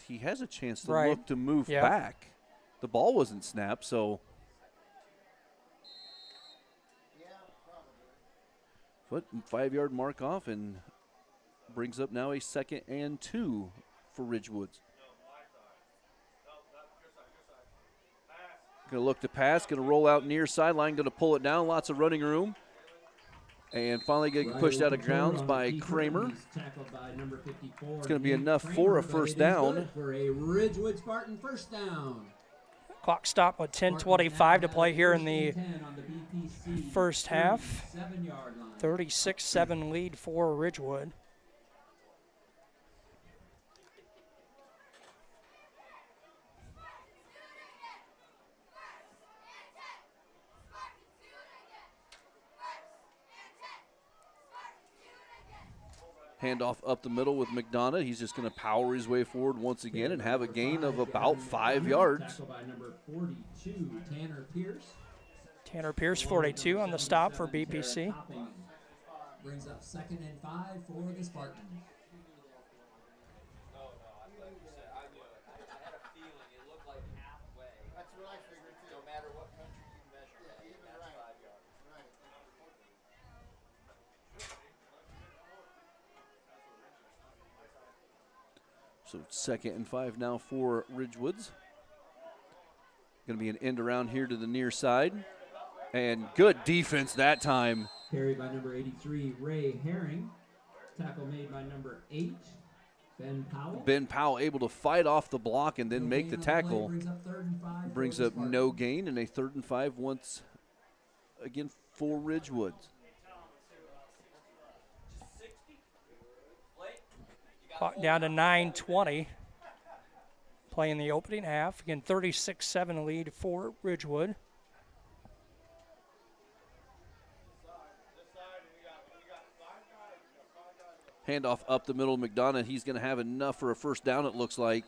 He has a chance to look to move Yep. back. The ball wasn't snapped, so. Foot 5-yard mark off and brings up now a 2nd and 2 for Ridgewood. Going to look to pass, going to roll out near sideline, going to pull it down. Lots of running room. And finally getting pushed out of grounds by Kramer. It's going to be enough for a first down. For a Ridgewood Spartan first down. Clock stop with 10:25 to play here in the first half. 36-7 lead for Ridgewood. Handoff up the middle with McDonough. He's just going to power his way forward once again and have a gain of about 5 yards. Tackle by number 42, Tanner Pierce. Tanner Pierce, 42 on the stop for BPC. Brings up 2nd and 5 for the Spartans. So 2nd and 5 now for Ridgewoods. Going to be an end around here to the near side. And good defense that time. Carried by number 83, Ray Herring. Tackle made by number 8, Ben Powell. Ben Powell able to fight off the block and then make the tackle. Brings up no gain and a 3rd and 5 once again for Ridgewoods. Clock down to 9:20. Playing the opening half. Again, 36-7 lead for Ridgewood. Handoff up the middle, McDonough. He's going to have enough for a first down, it looks like.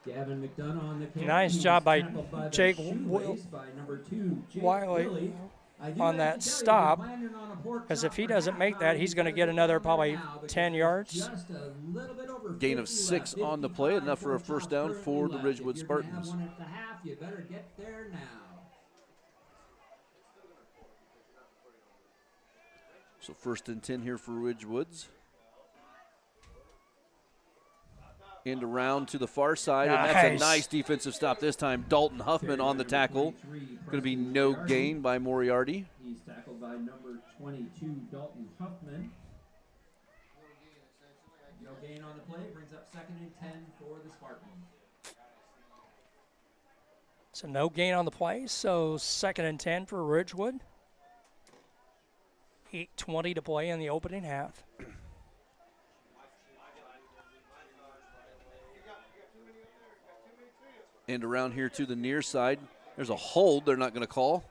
Gavin McDonough on the carry. Nice job by Jake Wiley on that stop, because if he doesn't make that, he's going to get another probably 10 yards. Gain of 6 on the play, enough for a first down for the Ridgewood Spartans. So 1st and 10 here for Ridgewoods. End around to the far side, and that's a nice defensive stop this time. Dalton Huffman on the tackle. Going to be no gain by Moriarty. He's tackled by number 22, Dalton Huffman. No gain on the play, brings up 2nd and 10 for the Spartans. So no gain on the play, so 2nd and 10 for Ridgewood. 8:20 to play in the opening half. And around here to the near side, there's a hold they're not going to call.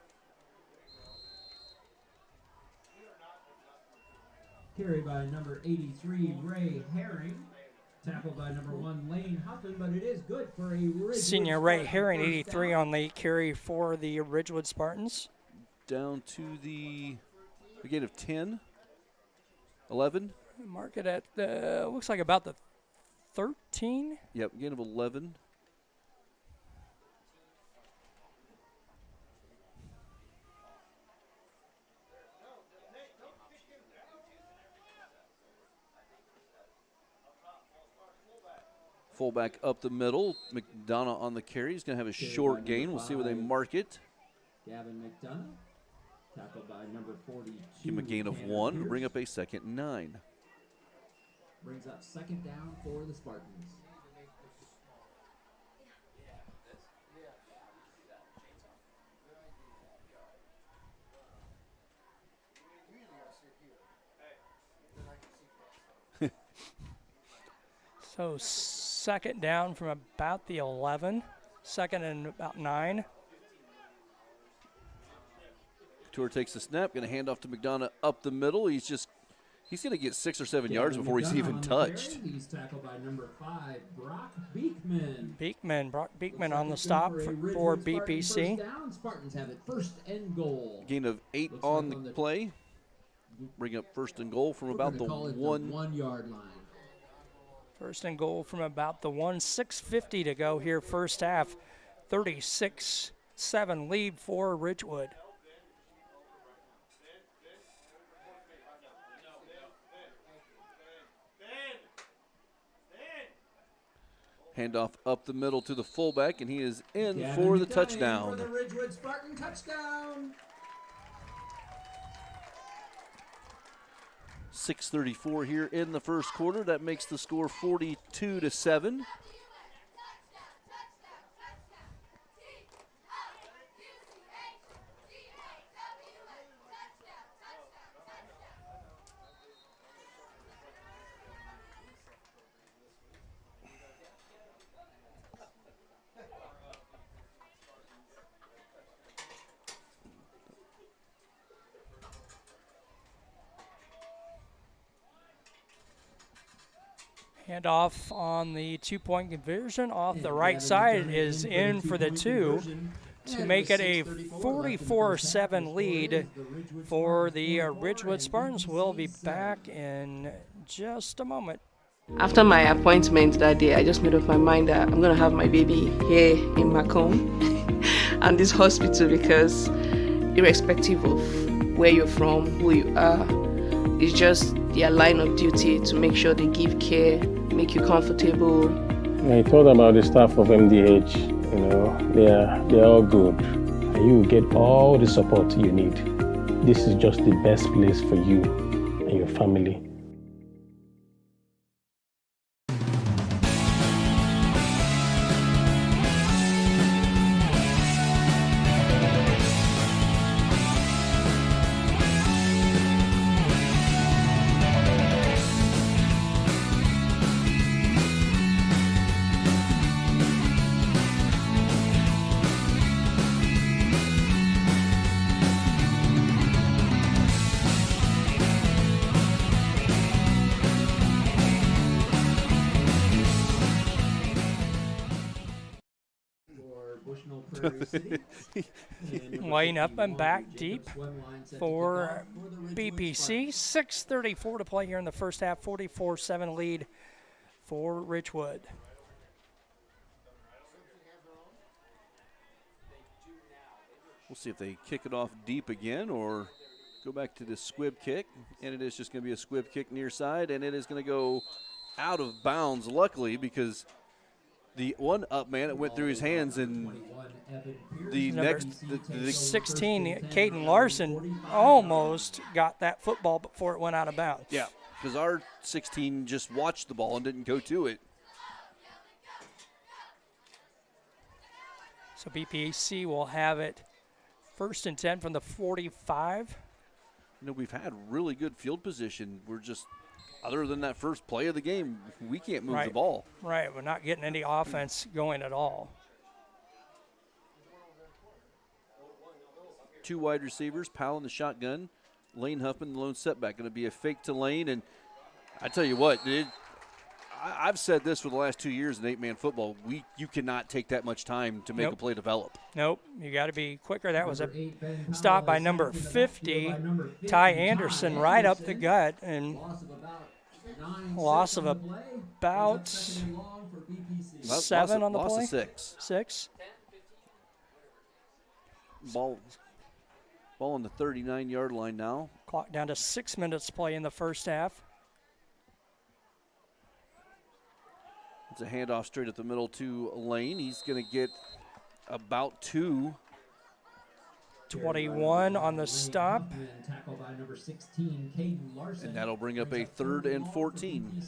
Carried by number 83, Ray Herring. Tackled by number 1, Lane Huffman, but it is good for a Ridgewood Senior Ray Herring, 83 on the carry for the Ridgewood Spartans. Down to the gain of 10, 11. Mark it at, looks like about the 13. Yep, gain of 11. Fullback up the middle. McDonough on the carry. He's going to have a short gain. We'll see where they mark it. Gavin McDonough, tackled by number 42. Give him a gain of 1. Bring up a 2nd and 9. Brings up 2nd down for the Spartans. So 2nd down from about the 11. 2nd and about 9. Tour takes the snap, going to hand off to McDonough up the middle. He's going to get 6 or 7 yards before he's even touched. He's tackled by number 5, Brock Beekman. Brock Beekman on the stop for BPC. Down. Spartans have it 1st and goal. Gain of 8 on the play. Bring up 1st and goal from about the 1 yard line. 1st and goal from about the 1. 6:50 to go here, first half. 36-7 lead for Ridgewood. Handoff up the middle to the fullback, and he is in for the touchdown. For the Ridgewood Spartan touchdown. 6:34 here in the first quarter. That makes the score 42-7. Handoff on the two-point conversion off the right side is in for the two to make it a 44-7 lead for the Ridgewood Spartans. We'll be back in just a moment. After my appointment that day, I just made up my mind that I'm going to have my baby here in Macomb and this hospital, because irrespective of where you're from, who you are, it's just their line of duty to make sure they give care, make you comfortable. I thought about the staff of MDH, they're all good. And you get all the support you need. This is just the best place for you and your family. Bushnell-Prairie City. Laying up and back deep for BPC. 6:34 to play here in the first half. 44-7 lead for Ridgewood. We'll see if they kick it off deep again or go back to the squib kick. And it is just going to be a squib kick near side, and it is going to go out of bounds, luckily, because the one up man, it went through his hands, and the next, the 16, Caden Larson, almost got that football before it went out of bounds. Yeah, because our 16 just watched the ball and didn't go to it. So BPC will have it 1st and 10 from the 45. We've had really good field position. We're just, other than that first play of the game, we can't move the ball. Right, we're not getting any offense going at all. Two wide receivers, Powell in the shotgun, Lane Huffman, the lone setback. Going to be a fake to Lane, and I tell you what, I've said this for the last 2 years in 8-man football. You cannot take that much time to make a play develop. Nope, you got to be quicker. That was a stop by number 50, Ty Anderson, right up the gut, and loss of about 7 on the play. Loss of 6. Ball on the 39-yard line now. Clock down to 6 minutes to play in the first half. It's a handoff straight up the middle to Lane. He's going to get about 2. 21 on the stop. And that'll bring up a 3rd and 14.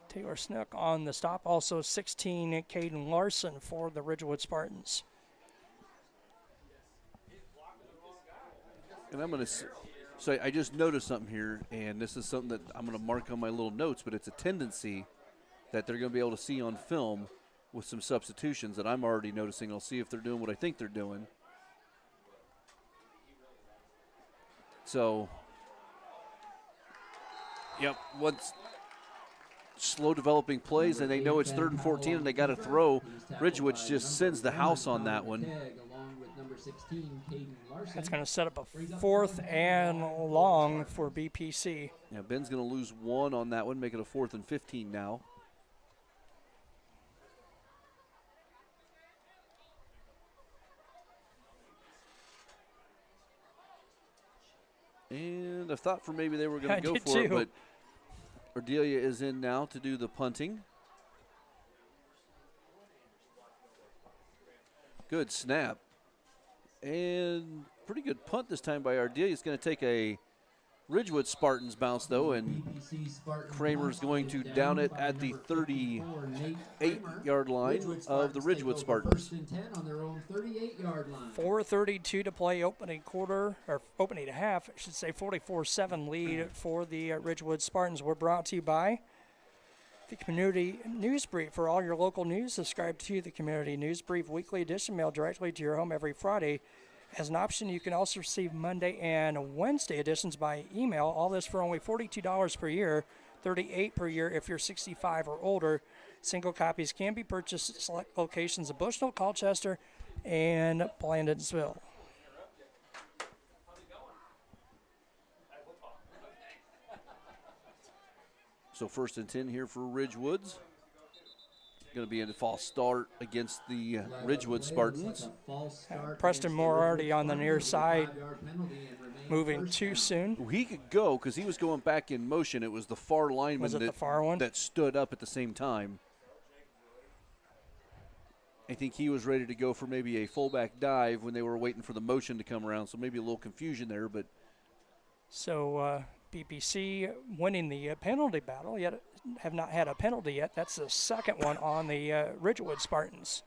Taylor Snook on the stop. Also 16, Caden Larson for the Ridgewood Spartans. And I'm going to say, I just noticed something here, and this is something that I'm going to mark on my little notes, but it's a tendency that they're going to be able to see on film with some substitutions that I'm already noticing. I'll see if they're doing what I think they're doing. So, yep, once slow developing plays and they know it's 3rd and 14 and they got to throw, Ridgewood just sends the house on that one. That's going to set up a 4th and long for BPC. Yeah, Ben's going to lose 1 on that one, make it a 4th and 15 now. And I thought for maybe they were going to go for it, but Ardelia is in now to do the punting. Good snap. And pretty good punt this time by Ardelia. It's going to take a Ridgewood Spartans bounce, though, and Kramer's going to down it at the 38-yard line of the Ridgewood Spartans. 4:32 to play, opening quarter, or opening half, I should say, 44-7 lead for the Ridgewood Spartans. We're brought to you by the Community News Brief. For all your local news, subscribe to the Community News Brief weekly edition mailed directly to your home every Friday. As an option, you can also receive Monday and Wednesday editions by email. All this for only $42 per year, $38 per year if you're 65 or older. Single copies can be purchased at select locations of Bushnell, Colchester, and Blandonsville. So 1st and 10 here for Ridgewoods. Going to be a false start against the Ridgewood Spartans. Preston Moore already on the near side, moving too soon. Well, he could go because he was going back in motion. It was the far lineman that stood up at the same time. I think he was ready to go for maybe a fullback dive when they were waiting for the motion to come around, so maybe a little confusion there. But so BPC winning the penalty battle, yet have not had a penalty yet. That's the second one on the Ridgewood Spartans.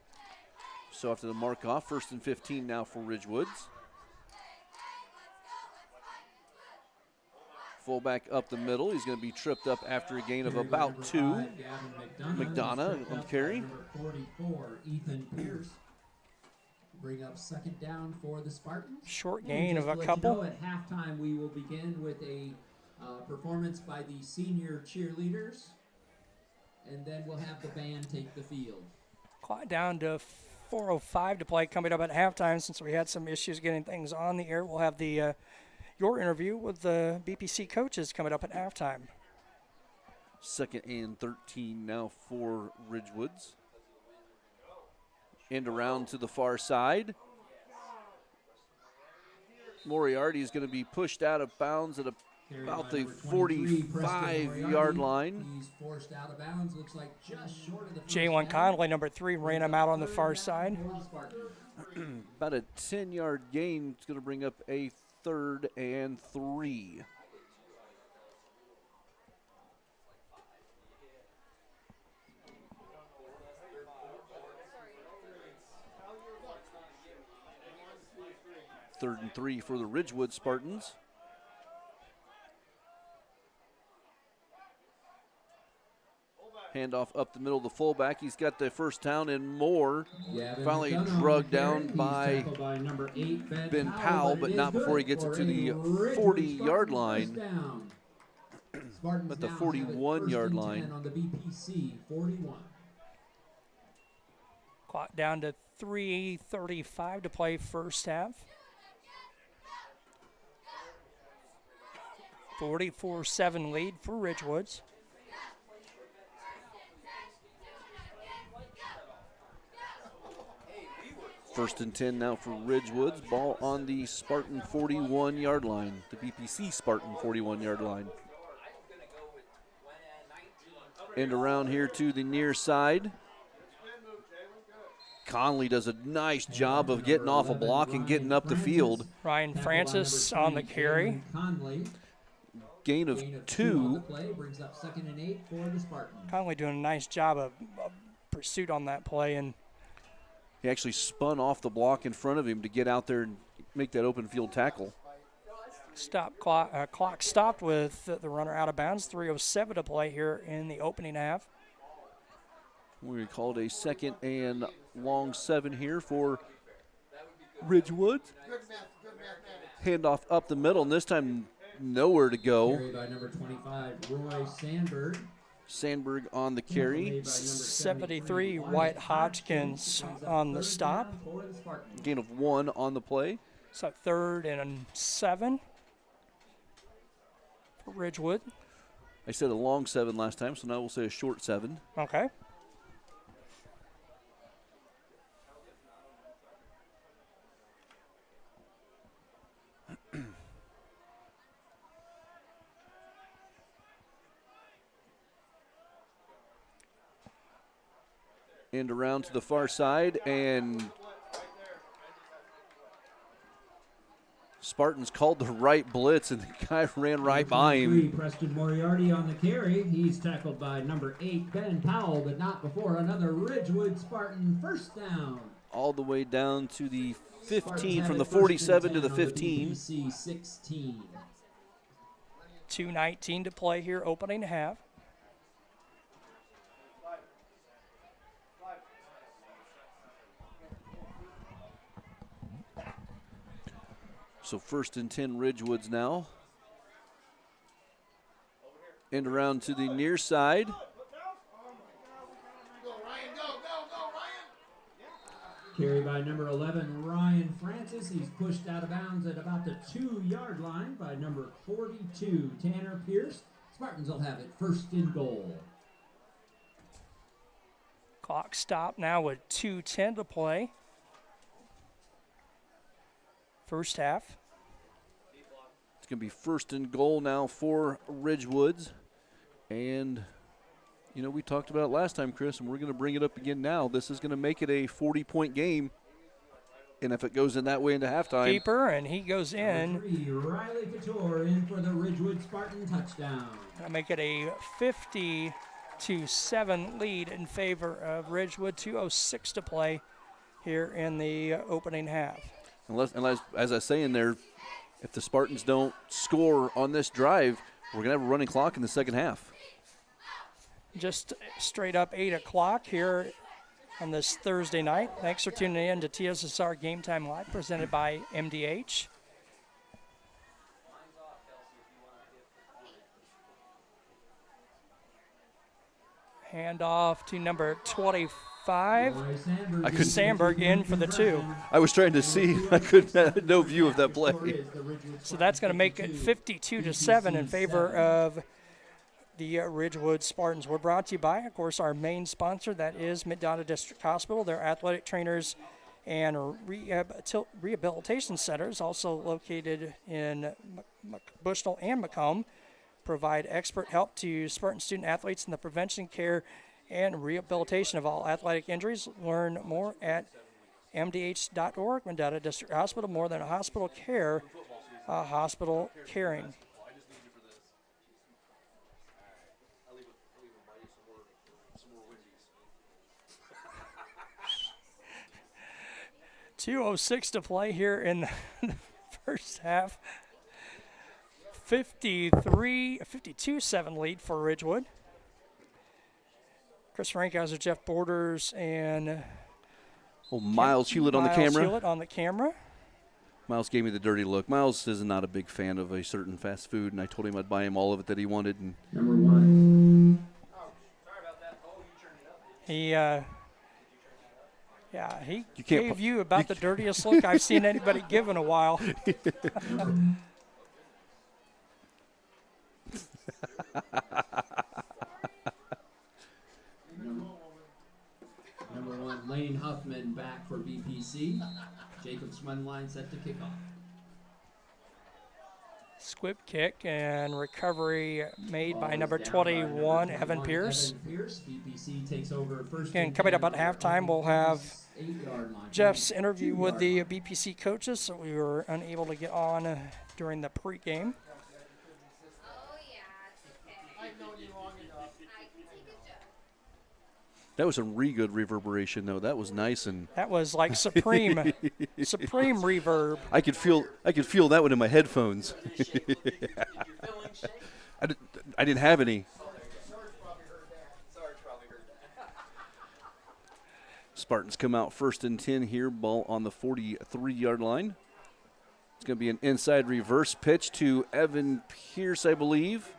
So after the mark off, 1st and 15 now for Ridgewoods. Fullback up the middle. He's going to be tripped up after a gain of about 2. McDonough on the carry. Number 44, Ethan Pierce. Bring up 2nd down for the Spartans. Short gain of a couple. At halftime, we will begin with a performance by the senior cheerleaders, and then we'll have the band take the field. Clock down to 4:05 to play coming up at halftime. Since we had some issues getting things on the air, we'll have the your interview with the BPC coaches coming up at halftime. 2nd and 13 now for Ridgewoods. And around to the far side. Moriarty is going to be pushed out of bounds at about the 45-yard line. He's forced out of bounds, looks like just short of the Jalen Conley, number 3, ran him out on the far side. About a 10-yard gain. It's going to bring up a 3rd and 3. Third and 3 for the Ridgewood Spartans. Handoff up the middle of the fullback. He's got the first down and more. Finally drugged down by number 8, Ben Powell, but not before he gets it to the 40-yard line. At the 41-yard line. On the BPC 41. Clock down to 3:35 to play first half. 44-7 lead for Ridgewoods. First and 10 now for Ridgewoods. Ball on the Spartan 41-yard line, the BPC Spartan 41-yard line. And around here to the near side. Conley does a nice job of getting off a block and getting up the field. Ryan Francis on the carry. Gain of 2. Brings up 2nd and 8 for the Spartans. Conley doing a nice job of pursuit on that play, and he actually spun off the block in front of him to get out there and make that open field tackle. Clock stopped with the runner out of bounds. 3:07 to play here in the opening half. We called a 2nd and long 7 here for Ridgewood. Handoff up the middle, and this time nowhere to go. Carry by number 25, Roy Sandberg. Sandberg on the carry. 73, White Hodgkins on the stop. Gain of 1 on the play. So 3rd and 7 for Ridgewood. I said a long 7 last time, so now we'll say a short 7. Okay. And around to the far side, and Spartans called the right blitz, and the guy ran right by him. Preston Moriarty on the carry. He's tackled by number 8, Ben Powell, but not before another Ridgewood Spartan first down. All the way down to the 15, from the 47 to the 15. 16. 2:19 to play here, opening half. So 1st and 10 Ridgewoods now. End around to the near side. Carry by number 11, Ryan Francis. He's pushed out of bounds at about the 2-yard line by number 42, Tanner Pierce. Spartans will have it 1st and goal. Clock stopped now with 2:10 to play. First half. It's going to be 1st and goal now for Ridgewoods. And, you know, we talked about it last time, Chris, and we're going to bring it up again now. This is going to make it a 40-point game. And if it goes in that way into halftime. Keeper, and he goes in. Number 3, Riley Couture in for the Ridgewood Spartan touchdown. That'll make it a 50-7 lead in favor of Ridgewood. 2:06 to play here in the opening half. Unless, as I say in there, if the Spartans don't score on this drive, we're going to have a running clock in the second half. Just straight up 8 o'clock here on this Thursday night. Thanks for tuning in to TSSR Game Time Live, presented by MDH. Hand off to number 25. I couldn't. Sandberg in for the 2. I was trying to see. I had no view of that play. So that's going to make it 52-7 in favor of the Ridgewood Spartans. We're brought to you by, of course, our main sponsor, that is Mid-Data District Hospital. Their athletic trainers and rehabilitation centers, also located in Bushnell and Macomb, provide expert help to Spartan student athletes in the prevention, care, and rehabilitation of all athletic injuries. Learn more at mdh.org. Mid-Data District Hospital, more than a hospital care, hospital caring. .206 to play here in the first half. 52-7 lead for Ridgewood. Chris Frankhauser, Jeff Borders, and Miles Hulett on the camera. Hulett on the camera. Miles gave me the dirty look. Miles is not a big fan of a certain fast food, and I told him I'd buy him all of it that he wanted. And number 1. He gave you about the dirtiest look I've seen anybody give in a while. Number 1, Lane Huffman back for BPC. Jacob Swenline set to kick off. Squib kick and recovery made by number 21, Evan Pierce. BPC takes over first. And coming up at halftime, we'll have Jeff's interview with the BPC coaches, so we were unable to get on during the pregame. that was some really good reverberation, though. That was nice, and that was like supreme reverb. I could feel that one in my headphones. I didn't have any. Spartans come out 1st and 10 here, ball on the 43-yard line. It's going to be an inside reverse pitch to Evan Pierce, I believe.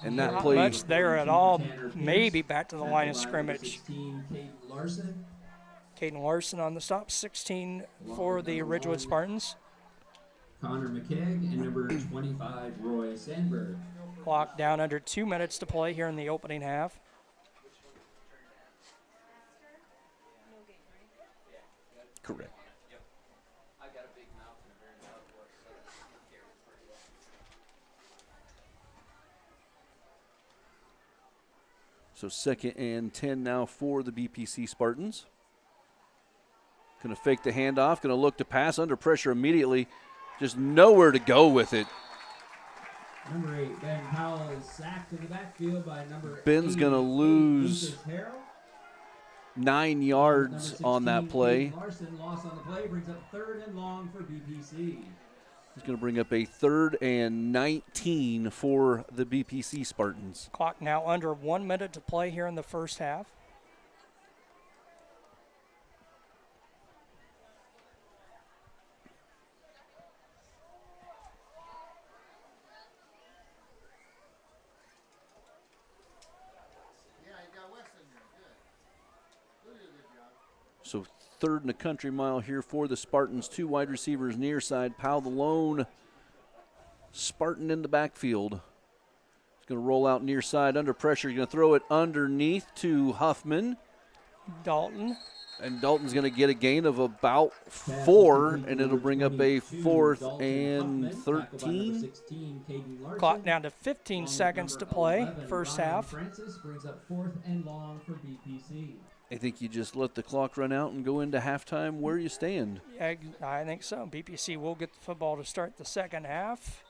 And that Not play much there at all. Maybe back to the line of scrimmage. Caden Larson on the stop, 16 for the Ridgewood Spartans. Connor McKegg and number 25, Roy Sandberg. Clock down under 2 minutes to play here in the opening half. correct. So 2nd and 10 now for the BPC Spartans. Going to fake the handoff, going to look to pass under pressure immediately. just nowhere to go with it. Number 8, Ben Powell is sacked in the backfield by number Ben's 8, going to lose Lucas Harrell. 9 yards on that play. Larson, loss on the play, brings up 3rd and long for BPC. He's going to bring up a 3rd and 19 for the BPC Spartans. Clock now under 1 minute to play here in the first half. So 3rd and a country mile here for the Spartans. 2 wide receivers near side. Powell the lone Spartan in the backfield. He's going to roll out near side under pressure. He's going to throw it underneath to Huffman. Dalton. And Dalton's going to get a gain of about 4, and it'll bring up a 4th and 13. Clock down to 15 seconds to play, first half. Francis brings up 4th and long for BPC. I think you just let the clock run out and go into halftime where you stand. Yeah, I think so. BPC will get the football to start the second half.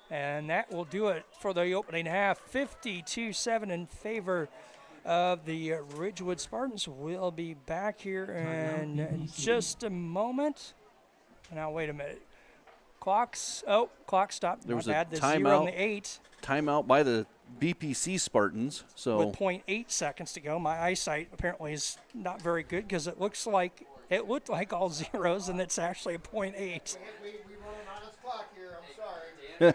And that will do it for the opening half. 52-7 in favor of the Ridgewood Spartans. We'll be back here in just a moment. Now, wait a minute. Clock stopped. There was My a bad. The 0 and the 8. Timeout by the BPC Spartans. So with 0.8 seconds to go. My eyesight apparently is not very good because it looked like all zeros, and it's actually a 0.8. We run an honest clock here. I'm sorry. I'm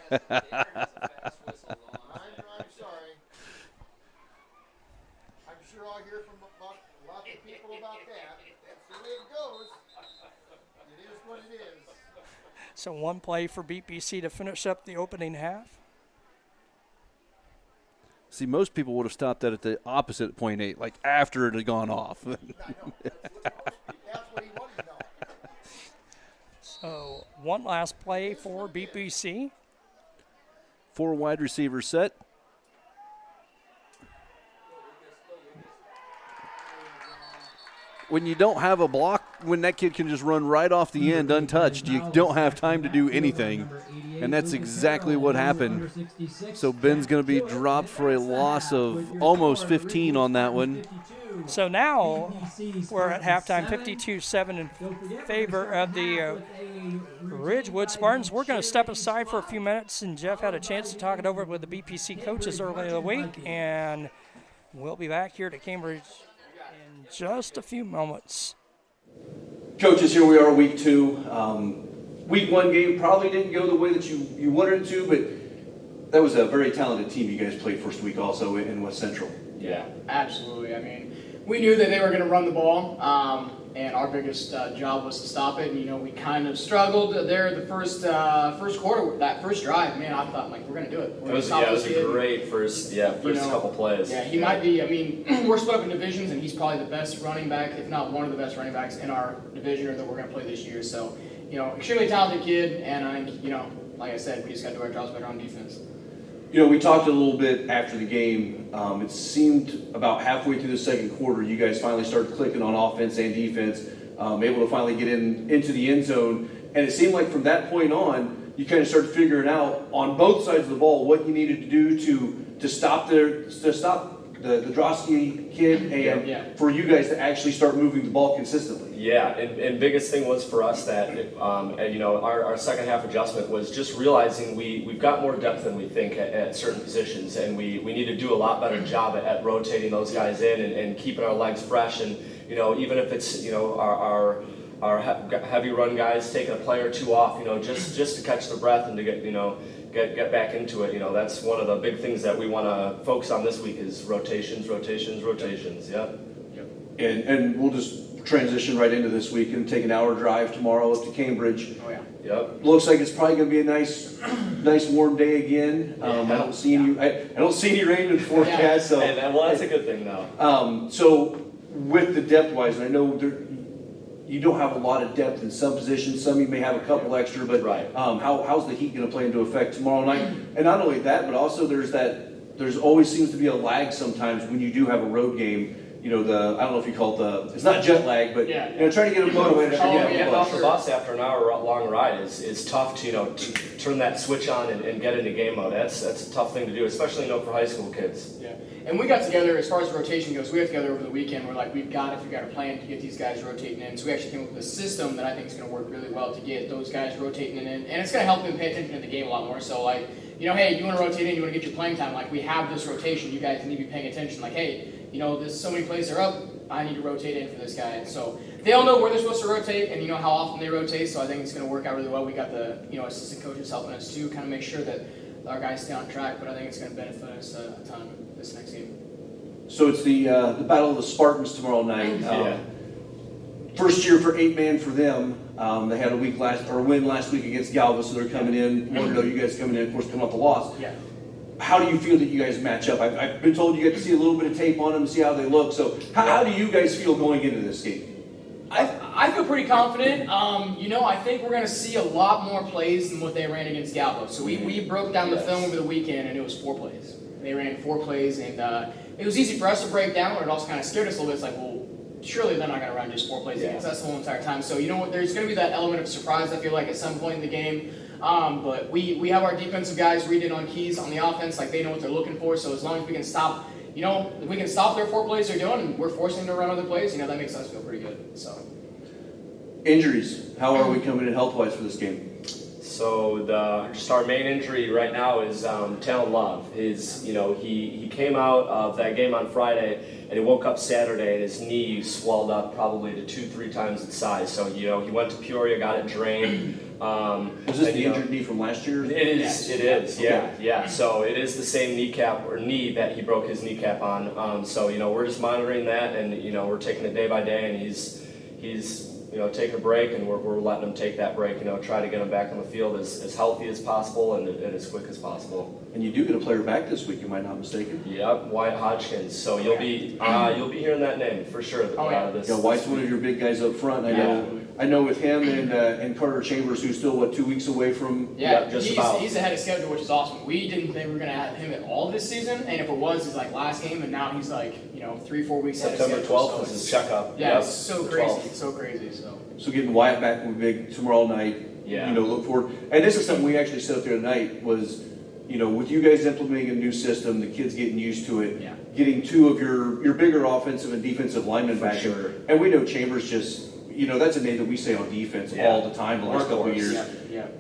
sorry. I'm sure I'll hear from lots of people about that. That's the way it goes. It is what it is. So 1 play for BPC to finish up the opening half. See, most people would have stopped that at the opposite 0.8, like after it had gone off. I know. That's what he wanted to know. So 1 last play for BPC. 4 wide receivers set. When you don't have a block, when that kid can just run right off the end untouched, you don't have time to do anything. And that's exactly what happened. So Ben's going to be dropped for a loss of almost 15 on that one. So now we're at halftime, 52-7 in favor of the Ridgewood Spartans. We're going to step aside for a few minutes, and Jeff had a chance to talk it over with the BPC coaches earlier in the week, and we'll be back here to Cambridge in just a few moments. Coaches, here we are, week 2. Week 1 game probably didn't go the way that you wanted it to, but that was a very talented team you guys played first week also in West Central. Yeah, absolutely. I mean, we knew that they were going to run the ball, and our biggest job was to stop it. And, we kind of struggled there the first quarter, that first drive. Man, I thought, we're going to do it. It was a great first couple plays. Yeah, he might be. I mean, we're split up in divisions, and he's probably the best running back, if not one of the best running backs in our division or that we're going to play this year. So, extremely talented kid, and I think, like I said, we just got to do our jobs better on defense. We talked a little bit after the game. It seemed about halfway through the second quarter, you guys finally started clicking on offense and defense, able to finally get into the end zone. And it seemed like from that point on, you kind of started figuring out on both sides of the ball what you needed to do to stop the Drosky kid and for you guys to actually start moving the ball consistently. Yeah, and biggest thing was for us that, our second half adjustment was just realizing we've got more depth than we think at certain positions, and we need to do a lot better job at rotating those guys in and keeping our legs fresh. And, even if it's, our heavy run guys taking a play or two off, just to catch the breath and to get back into it. That's one of the big things that we want to focus on this week is rotations. Yep. And we'll just transition right into this week and take an hour drive tomorrow up to Cambridge. Oh, yeah. Yep. Looks like it's probably going to be a nice warm day again. I don't see any rain in the forecast. So that's a good thing though. So with the depth wise, and I know you don't have a lot of depth in some positions. Some you may have a couple extra, but how's the heat going to play into effect tomorrow night? And not only that, but also there's always seems to be a lag sometimes when you do have a road game. you know, I don't know if you call it it's not jet lag, but, Yeah. you know, trying to get them motivated. Getting off the bus after an hour-long ride is tough to, you know, to turn that switch on and get into game mode. That's a tough thing to do, especially, you know, for high school kids. Yeah. And we got together, as far as rotation goes, we got together over the weekend. We're like, we've got to figure out a plan to get these guys rotating in. So we actually came up with a system that I think is going to work really well to get those guys rotating in. And it's going to help them pay attention to the game a lot more. So, like, you know, hey, you want to rotate in, you want to get your playing time. Like, we have this rotation. You guys need to be paying attention. Like, hey, you know, there's so many plays are up. I need to rotate in for this guy. And so they all know where they're supposed to rotate and, you know, how often they rotate. So I think it's going to work out really well. We got the, you know, assistant coaches helping us too, kind of make sure that our guys stay on track. But I think it's going to benefit us a ton this next game. So it's the Battle of the Spartans tomorrow night. First year for 8-man for them. They had a win last week against Galva, so they're coming in. 1-0, you guys coming in, of course, coming off the loss. Yeah. How do you feel that you guys match up? I've been told you get to see a little bit of tape on them and see how they look. So how do you guys feel going into this game? I feel pretty confident. You know, I think we're going to see a lot more plays than what they ran against Galva. So we broke down the film over the weekend, and it was 4 plays. They ran 4 plays, and it was easy for us to break down, but it also kind of scared us a little bit. It's like, well, surely they're not going to run just 4 plays against us the whole entire time. So, you know what, there's going to be that element of surprise, I feel like, at some point in the game. But we have our defensive guys reading on keys on the offense, like they know what they're looking for. So as long as we can stop, you know, if we can stop their 4 plays they're doing and we're forcing them to run other plays, you know, that makes us feel pretty good. So injuries, how are we coming in health-wise for this game? So our main injury right now is Talon Love. He came out of that game on Friday and he woke up Saturday and his knee swelled up probably to 2-3 times its size. So, you know, he went to Peoria, got it drained. Was this the injured knee from last year? It is, yeah. So it is the same knee that he broke his kneecap on. So, you know, we're just monitoring that and, you know, we're taking it day by day and he's you know, taking a break and we're letting him take that break, you know, try to get him back on the field as healthy as possible and as quick as possible. And you do get a player back this week, am I not mistaken? Yep, Wyatt Hodgkins. So you'll be hearing that name for sure. Wyatt's one of your big guys up front. I know with him and Carter Chambers, who's still 2 weeks away from he's ahead of schedule, which is awesome. We didn't think we were going to have him at all this season, and if it was, it's like last game, and now he's like, you know, 3-4 weeks ahead of schedule. September 12th was his checkup. Yeah, it's so crazy. It's so crazy. So getting Wyatt back will be big tomorrow night. Yeah. You know, look forward. And this is something we actually set up there tonight was, you know, with you guys implementing a new system, the kids getting used to it, getting 2 of your bigger offensive and defensive linemen back. Sure. And we know Chambers just, you know, that's a name that we say on defense all the time the last couple of years.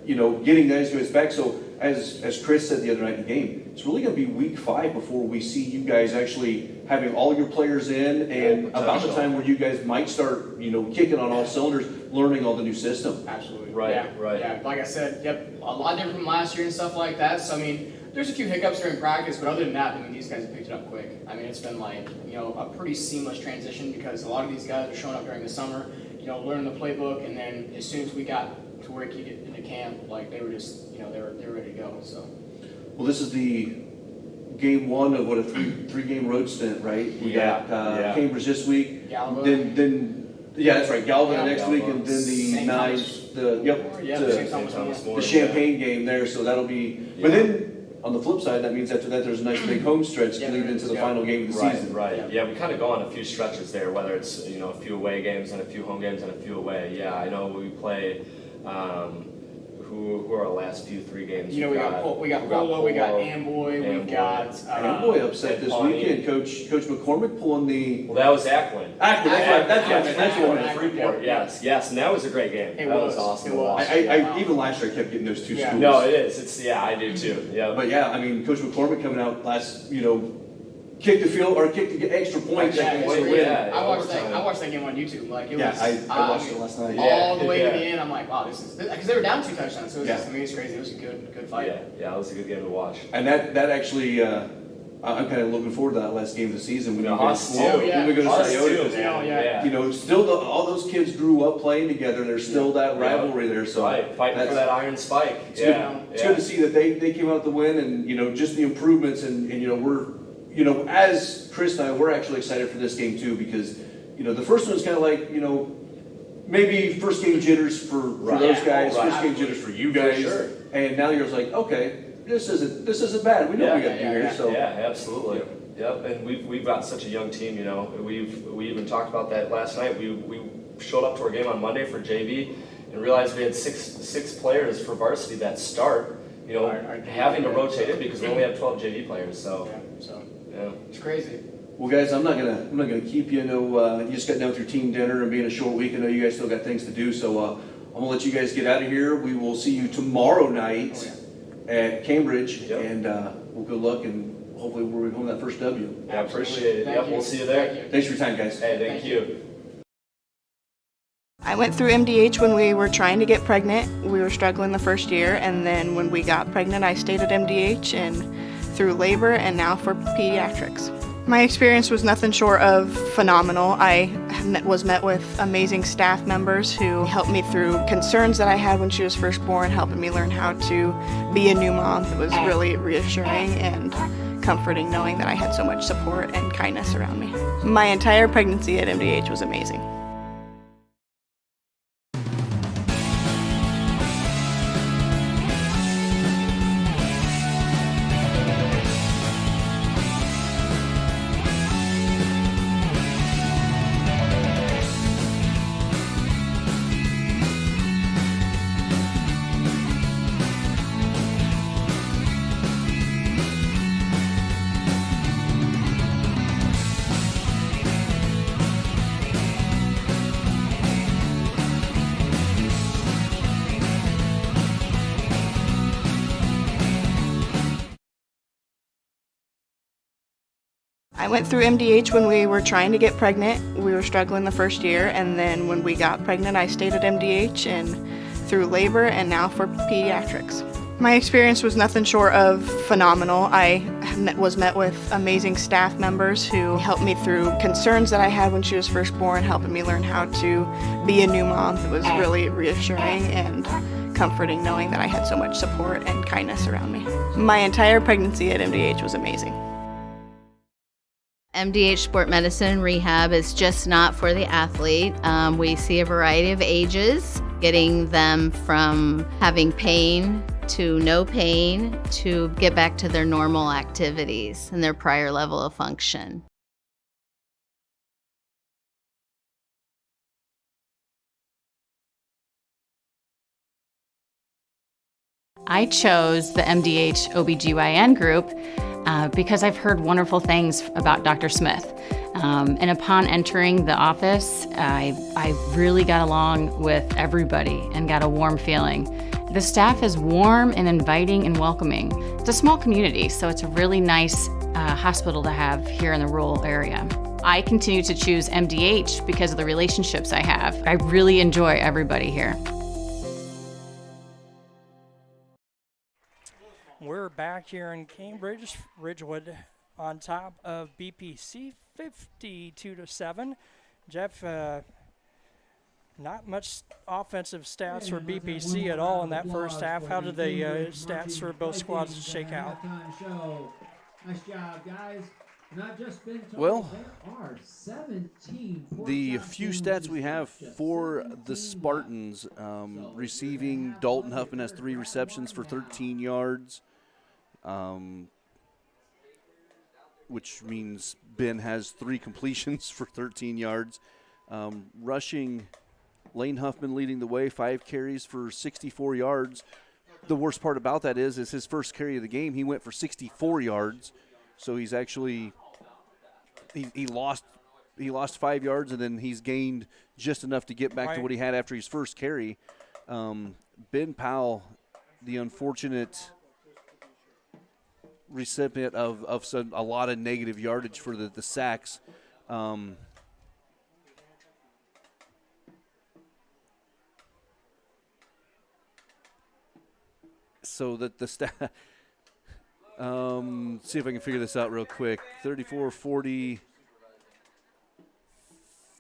You know, getting those guys back. So as Chris said the other night in the game, it's really going to be week 5 before we see you guys actually having all your players in and about the time where you guys might start, you know, kicking on all cylinders, learning all the new system. Absolutely. Right. Yeah, like I said, a lot different from last year and stuff like that. So, I mean, there's a few hiccups during practice, but other than that, I mean, these guys have picked it up quick. I mean, it's been like, you know, a pretty seamless transition because a lot of these guys are showing up during the summer, you know, learning the playbook, and then as soon as we got to where you get into camp, like they were just, you know, they were ready to go. So. Well, this is the game 1 of what a three-game road stint, right? We got Cambridge this week. Galva. Then that's right. Galva the next week, and then the Champaign game there. So that'll be. But then on the flip side, that means after that there's a nice big home stretch leading into the final game of the season. Right. Yeah, we kind of go on a few stretches there, whether it's, you know, a few away games and a few home games and a few away. Yeah, I know we play. Who are our last few 3 games? You know, we got Polo, we got Amboy, we got Amboy upset this weekend. Coach McCormick pulling the. Well, that was Ackland. That's one. Freeport. Yes, and that was a great game. That was awesome. I even last year I kept getting those 2 schools. No, it is. I do too. Yeah. But I mean, Coach McCormick coming out last, you know, kick the field or kick to get extra points. I watched that game on YouTube. Like it was. I watched it last night. All the way to the end, I'm like, wow, this is because they were down 2 touchdowns. So it was I mean, it's crazy. It was a good fight. Yeah, it was a good game to watch. And that actually, I'm kind of looking forward to that last game of the season when we go to Scioto. You know, still all those kids grew up playing together. There's still that rivalry there. So fighting for that iron spike. It's good to see that they came out with the win, and you know, just the improvements, and you know, we're. You know, as Chris and I, we're actually excited for this game too because, you know, the first one was kind of like, you know, maybe first game jitters for those guys, first game jitters for you guys, and now you're just like, okay, this isn't bad. We know we got to do here. So absolutely. Yep, and we've got such a young team. You know, we even talked about that last night. We showed up to our game on Monday for JV and realized we had six players for varsity that start. You know, having to rotate in because we only have 12 JV players. So yeah, it's crazy. Well, guys, I'm not gonna keep you. I know you just got done with your team dinner and being a short week. I know you guys still got things to do, so I'm gonna let you guys get out of here. We will see you tomorrow night at Cambridge, and well, good luck, and hopefully we'll bring home that first W. I appreciate it. Yep, we'll see you there. Thanks for your time, guys. Hey, thank you. I went through MDH when we were trying to get pregnant. We were struggling the first year, and then when we got pregnant, I stayed at MDH and through labor and now for pediatrics. My experience was nothing short of phenomenal. I was met with amazing staff members who helped me through concerns that I had when she was first born, helping me learn how to be a new mom. It was really reassuring and comforting knowing that I had so much support and kindness around me. My entire pregnancy at MDH was amazing. I went through MDH when we were trying to get pregnant. We were struggling the first year, and then when we got pregnant, I stayed at MDH and through labor and now for pediatrics. My experience was nothing short of phenomenal. I was met with amazing staff members who helped me through concerns that I had when she was first born, helping me learn how to be a new mom. It was really reassuring and comforting knowing that I had so much support and kindness around me. My entire pregnancy at MDH was amazing. MDH Sport Medicine Rehab is just not for the athlete. We see a variety of ages, getting them from having pain to no pain to get back to their normal activities and their prior level of function. I chose the MDH OBGYN group because I've heard wonderful things about Dr. Smith. And upon entering the office, I really got along with everybody and got a warm feeling. The staff is warm and inviting and welcoming. It's a small community, so it's a really nice hospital to have here in the rural area. I continue to choose MDH because of the relationships I have. I really enjoy everybody here. We're back here in Cambridge, Ridgewood on top of BPC 52-7. Jeff, not much offensive stats for BPC at all in that first half. How did the stats for both squads shake out? Nice job, guys. Not just been told, well, there are 17 the few stats we have for the Spartans, receiving, Dalton Huffman has 3 receptions for 13 yards, which means Ben has 3 completions for 13 yards. Rushing, Lane Huffman leading the way, 5 carries for 64 yards. The worst part about that is his first carry of the game, he went for 64 yards. So he's actually he lost 5 yards, and then he's gained just enough to get back to what he had after his first carry. Ben Powell, the unfortunate recipient of a lot of negative yardage for the sacks. So that the stat. See if I can figure this out real quick. 34, 40,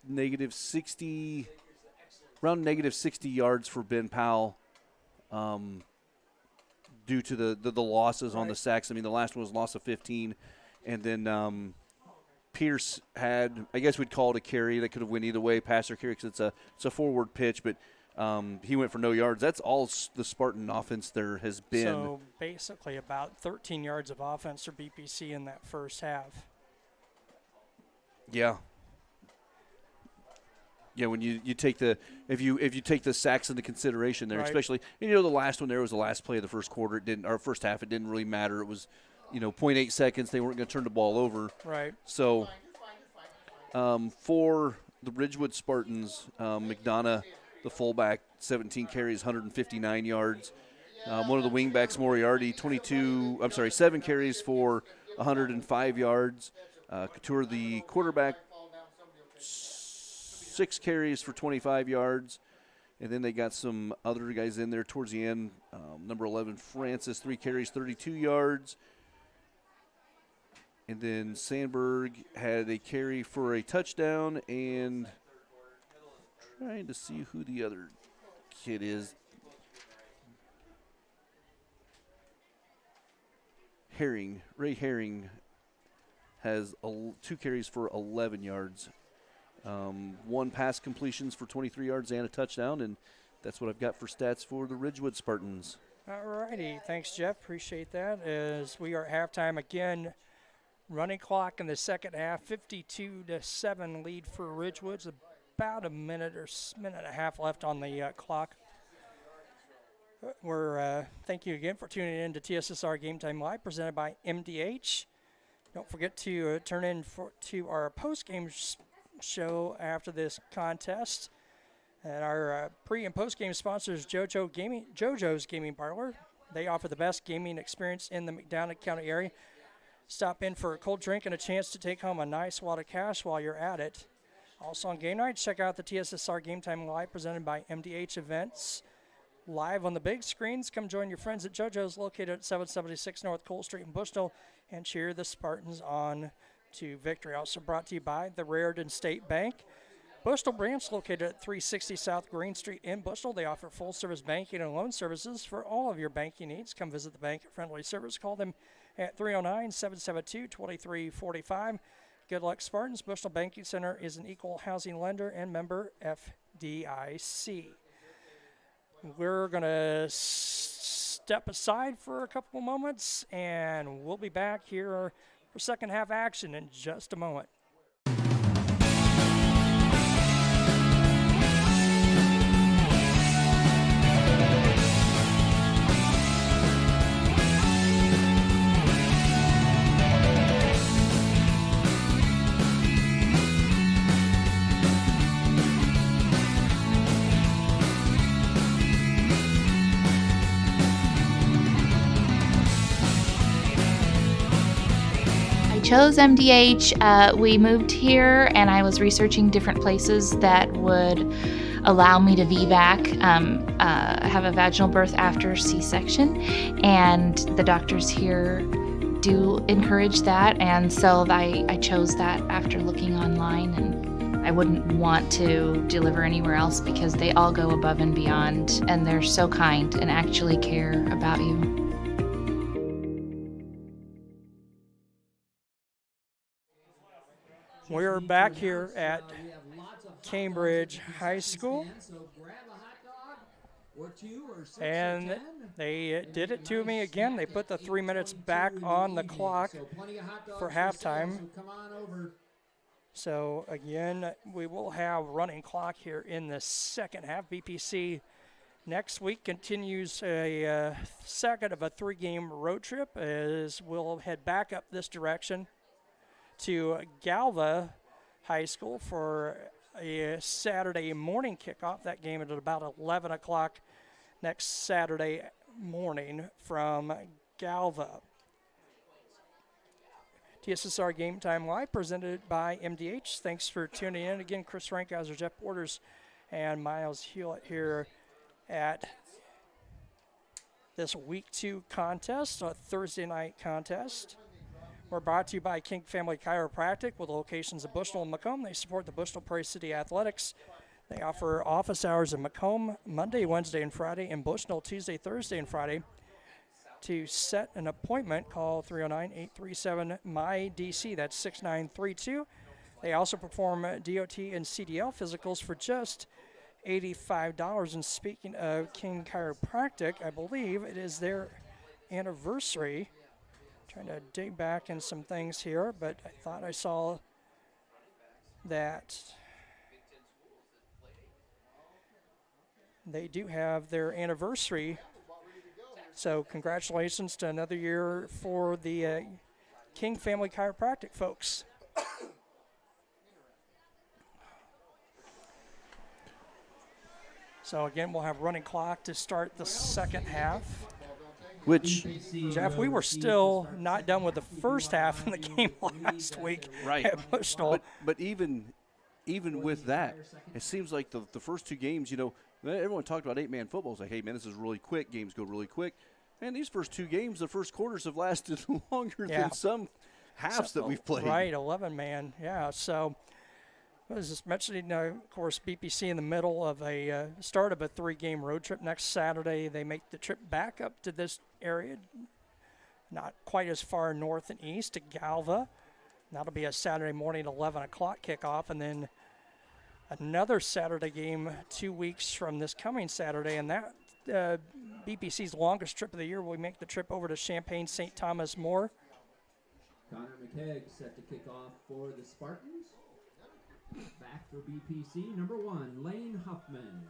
negative 60, around negative 60 yards for Ben Powell, due to the losses on the sacks. I mean, the last one was loss of 15, and then Pierce had, I guess we'd call it a carry that could have went either way, pass or carry, because it's a forward pitch, but he went for no yards. That's all the Spartan offense there has been. So basically about 13 yards of offense for BPC in that first half. Yeah. Yeah, when you take the if you take the sacks into consideration there, Right. especially the last one there was the last play of the first quarter. It didn't, or first half. It didn't really matter. It was 0.8 seconds. They weren't going to turn the ball over. Right. So for the Ridgewood Spartans, McDonough, the fullback, 17 carries, 159 yards. One of the wingbacks, Moriarty, 7 carries for 105 yards. Couture, the quarterback, 6 carries for 25 yards. And then they got some other guys in there towards the end. Number 11, Francis, 3 carries, 32 yards. And then Sandberg had a carry for a touchdown, and trying to see who the other kid is. Ray Herring has 2 carries for 11 yards. 1 pass completions for 23 yards and a touchdown, and that's what I've got for stats for the Ridgewood Spartans. All righty. Thanks, Jeff. Appreciate that. As we are at halftime again, running clock in the second half, 52-7 lead for Ridgewood. It's about a minute or minute and a half left on the clock. Thank you again for tuning in to TSSR Game Time Live, presented by MDH. Don't forget to turn in to our post-game show after this contest. And our pre- and post-game sponsors, JoJo's Gaming Parlor. They offer the best gaming experience in the McDonough County area. Stop in for a cold drink and a chance to take home a nice wad of cash while you're at it. Also on game night, check out the TSSR Game Time Live, presented by MDH Events. Live on the big screens, come join your friends at JoJo's, located at 776 North Cole Street in Bushnell, and cheer the Spartans on to victory. Also brought to you by the Raritan State Bank. Bushnell branch, located at 360 South Green Street in Bushnell. They offer full-service banking and loan services for all of your banking needs. Come visit the bank at friendly service. Call them at 309-772-2345. Good luck, Spartans. Bushnell Banking Center is an equal housing lender and member FDIC. We're going to step aside for a couple of moments, and we'll be back here for second half action in just a moment. Chose MDH. We moved here, and I was researching different places that would allow me to VBAC, have a vaginal birth after C-section, and the doctors here do encourage that, and so I chose that after looking online, and I wouldn't want to deliver anywhere else because they all go above and beyond, and they're so kind and actually care about you. We're back here at Cambridge High School, and they did it to me again. They put the 3 minutes back on the clock for halftime. So again, we will have running clock here in the second half. BPC next week continues a second of a 3-game road trip, as we'll head back up this direction to Galva High School for a Saturday morning kickoff. That game at about 11 o'clock next Saturday morning from Galva. TSSR Game Time Live, presented by MDH. Thanks for tuning in. Again, Chris Rankhauser, Jeff Borders, and Miles Hulett here at this Week 2 contest, a Thursday night contest. We're brought to you by King Family Chiropractic with locations in Bushnell and Macomb. They support the Bushnell-Prairie City Athletics. They offer office hours in Macomb Monday, Wednesday, and Friday, and Bushnell Tuesday, Thursday, and Friday. To set an appointment, call 309-837-MY-DC. That's 6932. They also perform DOT and CDL physicals for just $85. And speaking of King Chiropractic, I believe it is their anniversary. Trying to dig back in some things here, but I thought I saw that they do have their anniversary. So congratulations to another year for the King Family Chiropractic folks. So again, we'll have running clock to start the second half. Which, Jeff, we were still not done with the first half in the game last week right. at Bushnell. But even with that, it seems like the first two games, you know, everyone talked about 8-man football. It's like, hey, man, this is really quick. Games go really quick. Man, these first two games, the first quarters have lasted longer than some halves that we've played. Right, 11-man, yeah. So I was just mentioning, of course, BPC in the middle of a start of a 3-game road trip. Next Saturday, they make the trip back up to this area, not quite as far north and east, to Galva. That'll be a Saturday morning, 11 o'clock kickoff, and then another Saturday game 2 weeks from this coming Saturday, and that BPC's longest trip of the year. We make the trip over to Champaign St. Thomas More. Connor McKegg set to kick off for the Spartans. Back for BPC, number 1, Lane Huffman.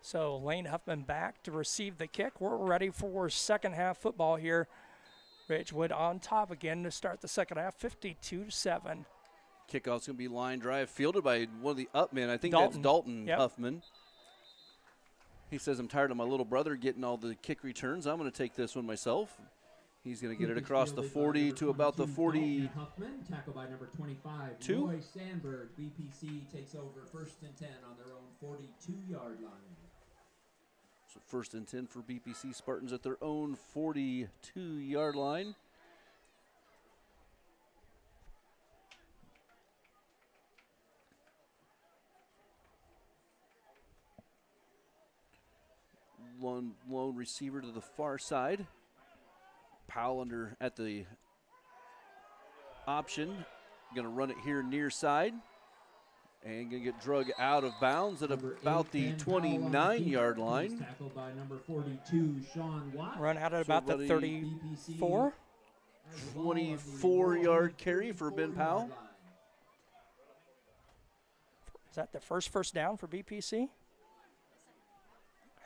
So Lane Huffman back to receive the kick. We're ready for second half football here. Ridgewood on top again to start the second half, 52-7. Kickoff's going to be line drive, fielded by one of the up men. I think Dalton. that's Dalton Yep. Huffman. He says, I'm tired of my little brother getting all the kick returns. I'm going to take this one myself. He's going to get it across the 40 to about the 40. Huffman, tackled by number 25, Two. Roy Sandberg. BPC takes over 1st and 10 on their own 42-yard line. So 1st and 10 for BPC Spartans at their own 42-yard line. Lone receiver to the far side. Powell under at the option. Going to run it here near side. And going to get drug out of bounds at about the 29-yard line. Tackled by number 42, Sean Watt. Run out at about the 34. 24-yard carry for Ben Powell. Is that the first down for BPC?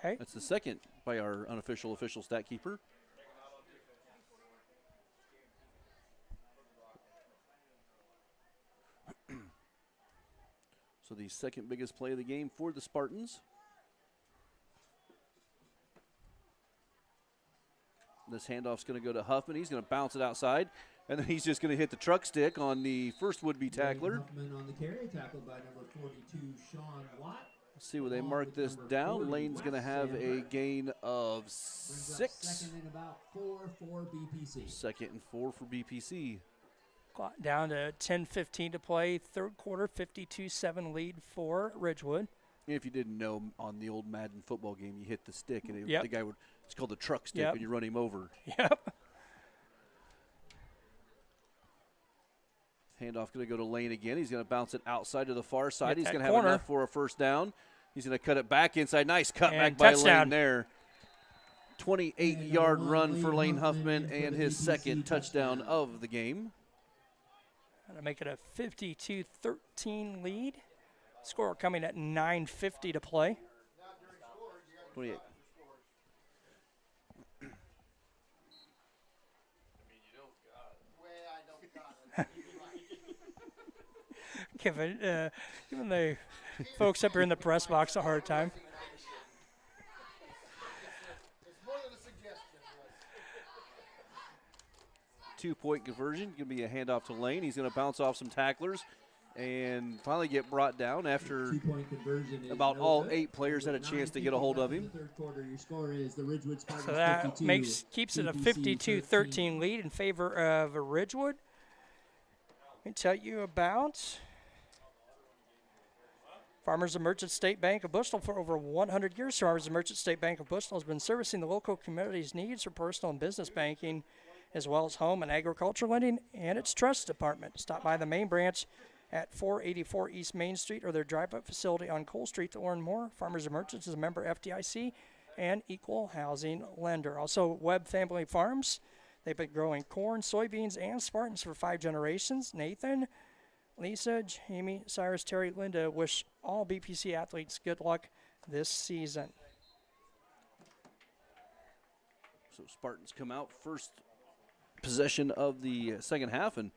Okay. That's the second by our unofficial official stat keeper. So the second biggest play of the game for the Spartans. This handoff's going to go to Huffman. He's going to bounce it outside, and then he's just going to hit the truck stick on the first would-be tackler. Huffman on the carry, tackled by number 42, Sean Watt. Let's see where they mark this down. Lane's going to have a gain of 6. Second and about 4 for BPC. Second and 4 for BPC. Clock down to 10:15 to play. Third quarter, 52-7 lead for Ridgewood. If you didn't know, on the old Madden football game, you hit the stick, and Yep. the guy would. It's called the truck stick, Yep. and you run him over. Yep. Handoff going to go to Lane again. He's going to bounce it outside to the far side. Hit He's that going to have corner. enough for a first down. He's going to cut it back inside. Nice cut And back by touchdown. Lane there. 28-yard run for Lane Huffman and his second touchdown of the game. That'll make it a 52-13 lead. Score coming at 9:50 to play. 28. Giving the folks up here in the press box a hard time. It's more than a suggestion. 2-point conversion. Going to be a handoff to Lane. He's going to bounce off some tacklers and finally get brought down after 2-point conversion is about no all good. 8 players had a chance to get a hold of him. The third quarter, your score is the Ridgewood Spartans So that 52, keeps it a BPC 52-13 lead in favor of Ridgewood. Let me tell you about Farmers and Merchants State Bank of Bushnell. For over 100 years, Farmers and Merchants State Bank of Bushnell has been servicing the local community's needs for personal and business banking, as well as home and agriculture lending and its trust department. Stop by the main branch at 484 East Main Street or their drive-up facility on Cole Street to learn more. Farmers and Merchants is a member FDIC and equal housing lender. Also, Webb Family Farms, They've been growing corn, soybeans, and Spartans for 5 generations. Nathan, Lisa, Jamie, Cyrus, Terry, Linda wish all BPC athletes good luck this season. So Spartans come out first possession of the second half, and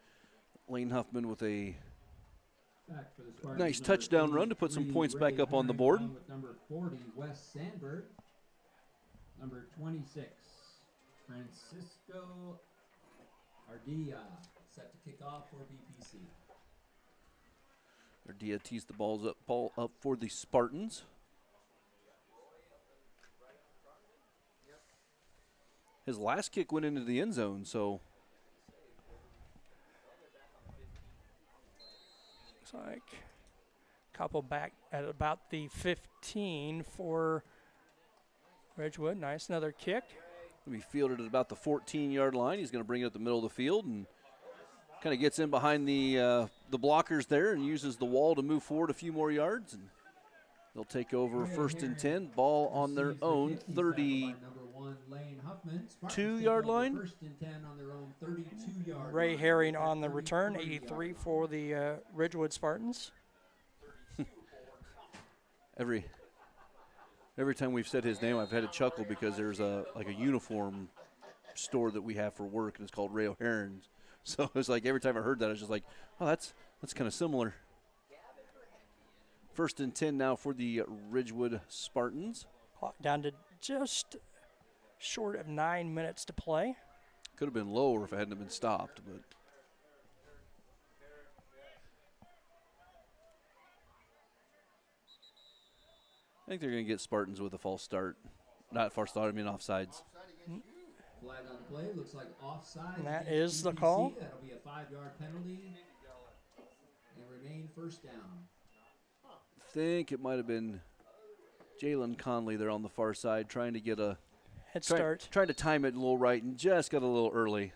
Lane Huffman with a nice touchdown run to put some points back up on the board. With number 40, Wes Sandberg. Number 26, Francisco Ardilla, set to kick off for BPC. Ardilla tees the ball up for the Spartans. His last kick went into the end zone, so looks like a couple back at about the 15 for Ridgewood. Nice, another kick. He fielded at about the 14-yard line. He's going to bring it up the middle of the field and kind of gets in behind the blockers there and uses the wall to move forward a few more yards. And they'll take over first and 10. Ball on their own 32-yard line. First and 10 on their own 32-yard Ray Herring on the return, 83 for the Ridgewood Spartans. Every time we've said his name, I've had a chuckle because there's a uniform store that we have for work, and it's called Ray O'Haron's. So it's like every time I heard that, I was just like, oh, that's kind of similar. First and 10 now for the Ridgewood Spartans. Clock down to just short of 9 minutes to play. Could have been lower if it hadn't been stopped, but. I think they're going to get Spartans with a false start. Not false start, I mean offsides. Flag on the play, looks like offside. And that is the call. That'll be a 5-yard penalty and remain first down. I think it might have been Jalen Conley there on the far side trying to get a head start. Trying to time it a little right and just got a little early.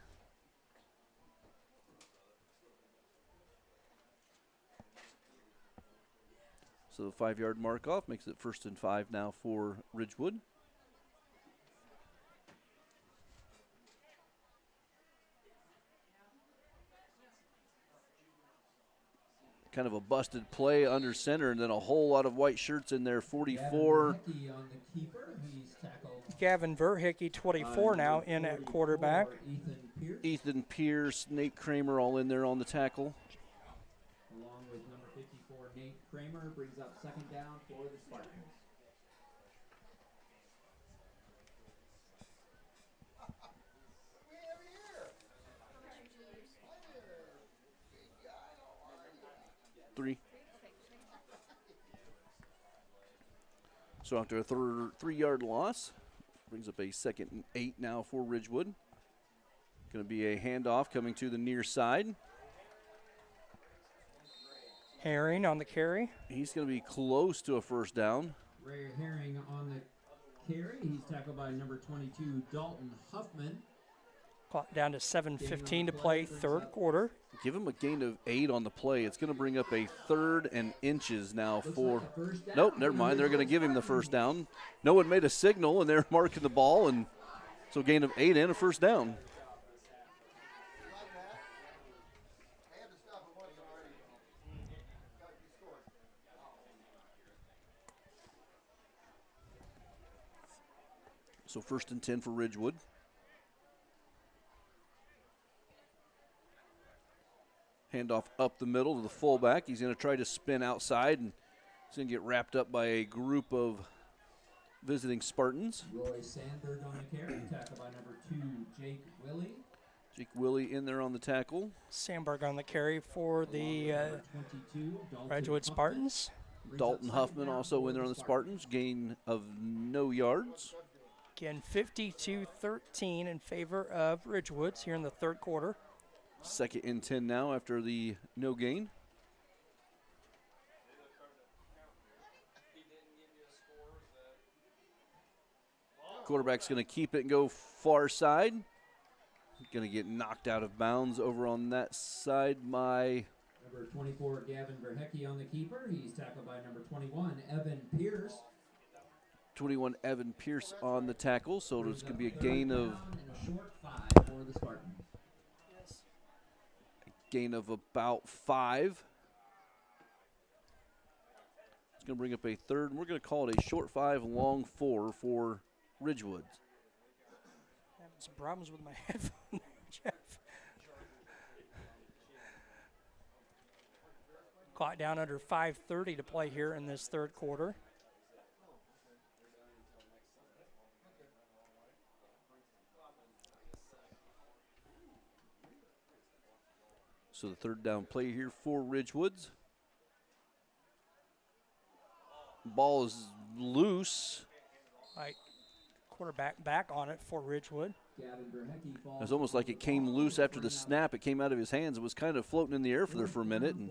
So the 5-yard mark off makes it first and 5 now for Ridgewood. Kind of a busted play under center, and then a whole lot of white shirts in there. 44. Gavin Verhickey, 24 now in at quarterback. Ethan Pierce, Nate Kramer all in there on the tackle. Along with number 54, Nate Kramer, brings up second down for the Spartans. So after a 3-yard loss, brings up a second and 8 now for Ridgewood. Going to be a handoff coming to the near side. Herring on the carry. He's going to be close to a first down. Ray Herring on the carry. He's tackled by number 22, Dalton Huffman. Clock down to 7:15 to play, third quarter. Give him a gain of 8 on the play. It's going to bring up a 3rd and inches now for. Nope, never mind. They're going to give him the first down. No one made a signal, and they're marking the ball, and so gain of 8 and a first down. So first and 10 for Ridgewood. Handoff up the middle to the fullback. He's going to try to spin outside, and he's going to get wrapped up by a group of visiting Spartans. Roy Sandberg on the carry, tackled by number 2, Jake Willie. Jake Willie in there on the tackle. Sandberg on the carry for the Ridgewood Spartans. Dalton Huffman also in there on the Spartans. Gain of no yards. Again, 52-13 in favor of Ridgewoods here in the third quarter. Second and 10 now after the no gain. Quarterback's going to keep it and go far side. Going to get knocked out of bounds over on that side by number 24, Gavin Verhickey on the keeper. He's tackled by number 21, Evan Pierce. 21, Evan Pierce on the tackle, so it's going to be a gain of for the Spartans. Gain of about 5. It's going to bring up a third, and we're going to call it a short 5, long 4 for Ridgewood. Having some problems with my headphone there, Jeff. Clock down under 5:30 to play here in this third quarter. So the third down play here for Ridgewoods. Ball is loose. Right. Quarterback back on it for Ridgewood. It was almost like it came loose after the snap. It came out of his hands. It was kind of floating in the air for there for a minute. And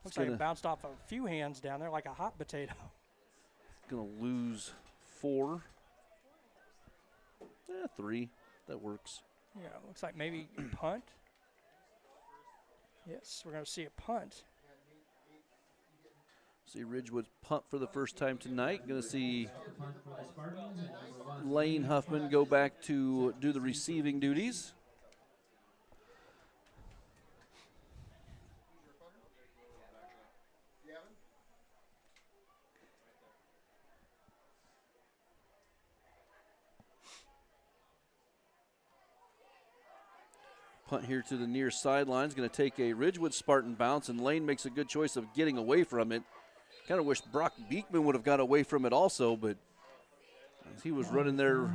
looks like it bounced off a few hands down there like a hot potato. Going to lose 4. 3. That works. Yeah, looks like maybe punt. Yes, we're going to see a punt. See Ridgewood's punt for the first time tonight. Going to see Lane Huffman go back to do the receiving duties. Punt here to the near sideline. Going to take a Ridgewood Spartan bounce, and Lane makes a good choice of getting away from it. Kind of wish Brock Beekman would have got away from it also, but he was running there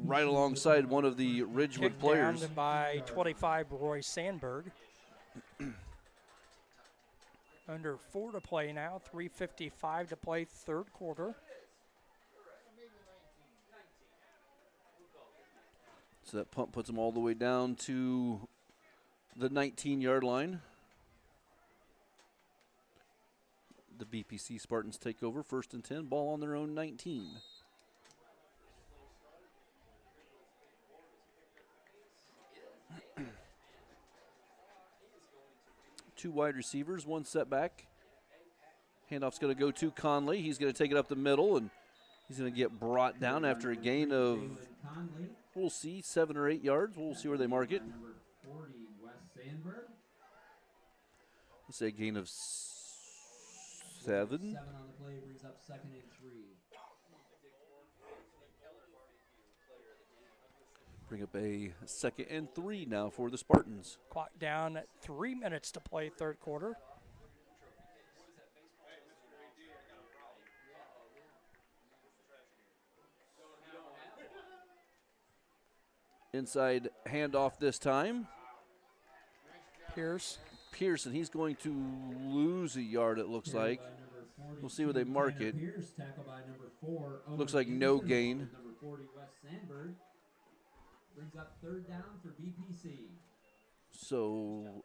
right alongside one of the Ridgewood players. Down by 25, Roy Sandberg. Under 4 to play now, 3:55 to play, third quarter. So that punt puts them all the way down to the 19-yard line. The BPC Spartans take over, 1st and 10, ball on their own 19. Two wide receivers, one setback. Handoff's going to go to Conley. He's going to take it up the middle, and he's going to get brought down after a gain of, we'll see, 7 or 8 yards. We'll see where they mark it. Let's say a gain of 7. 7 on the play brings up 2nd and 3. Bring up a 2nd and 3 now for the Spartans. Clock down at 3 minutes to play, third quarter. Inside handoff this time. Pearson, he's going to lose a yard, it looks like. We'll see where they mark it. Looks like no gain. Number 40, Wes Sandberg, brings up 3rd down for BPC. So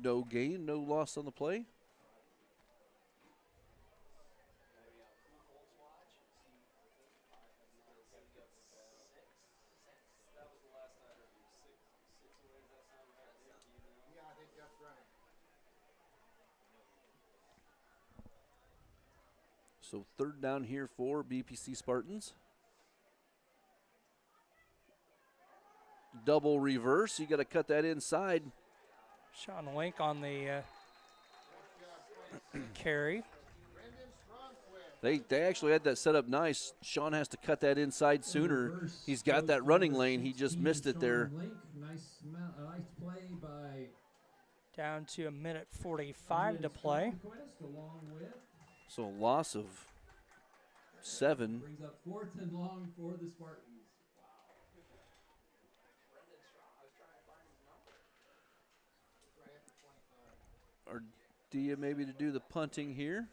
no gain, no loss on the play. So 3rd down here for BPC Spartans. Double reverse. You got to cut that inside. Sean Link on the carry. They actually had that set up nice. Sean has to cut that inside sooner. He's got that running lane. He just missed it there. Nice play by. Down to a minute 45 to play. So a loss of 7. Brings up 4th and long for the Spartans. Or Dia maybe to do the punting here.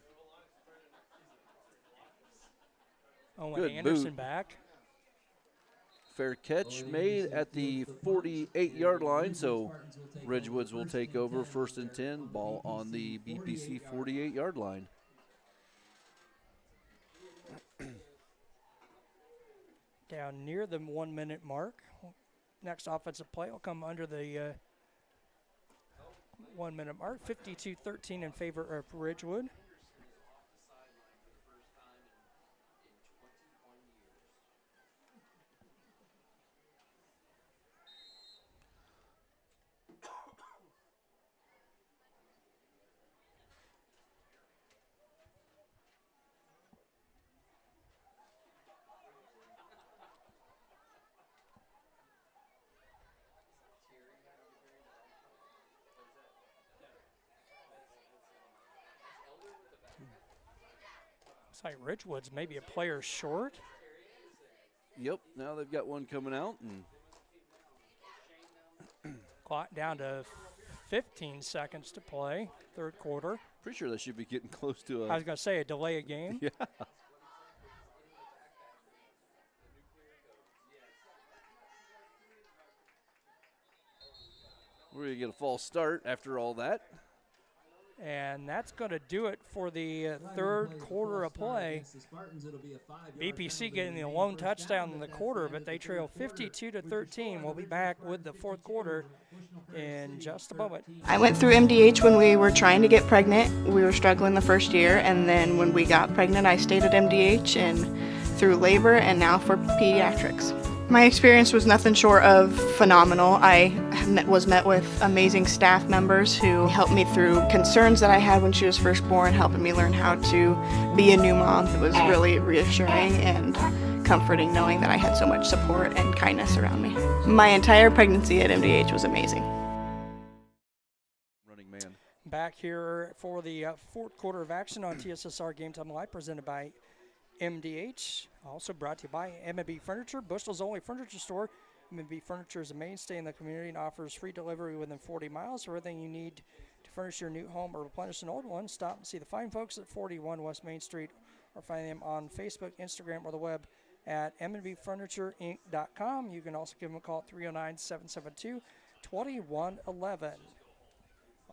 Owen Anderson back. Fair catch made at the 48-yard line, so Ridgewoods will take over, 1st and 10, ball on the BPC 48-yard line. Down near the 1 minute mark. Next offensive play will come under the 1 minute mark. 52-13 in favor of Ridgewood. Looks like Ridgewood's maybe a player short. Yep, now they've got one coming out. And Clock down to 15 seconds to play, third quarter. pretty sure they should be getting close to I was going to say a delay of game. Yeah. We're going to get a false start after all that. And that's going to do it for the third quarter of play. BPC getting the lone touchdown in the quarter, but they trail 52-13. We'll be back with the fourth quarter in just a moment. I went through MDH when we were trying to get pregnant. We were struggling the first year, and then when we got pregnant, I stayed at MDH and through labor and now for pediatrics. My experience was nothing short of phenomenal. I was met with amazing staff members who helped me through concerns that I had when she was first born, helping me learn how to be a new mom. It was really reassuring and comforting knowing that I had so much support and kindness around me. My entire pregnancy at MDH was amazing. Running man. Back here for the fourth quarter of action on TSSR Game Time Live, presented by MDH, also brought to you by M&B Furniture, Bushnell's only furniture store. M&B Furniture is a mainstay in the community and offers free delivery within 40 miles. For everything you need to furnish your new home or replenish an old one, stop and see the fine folks at 41 West Main Street, or find them on Facebook, Instagram, or the web at mnbfurnitureinc.com. You can also give them a call at 309-772-2111.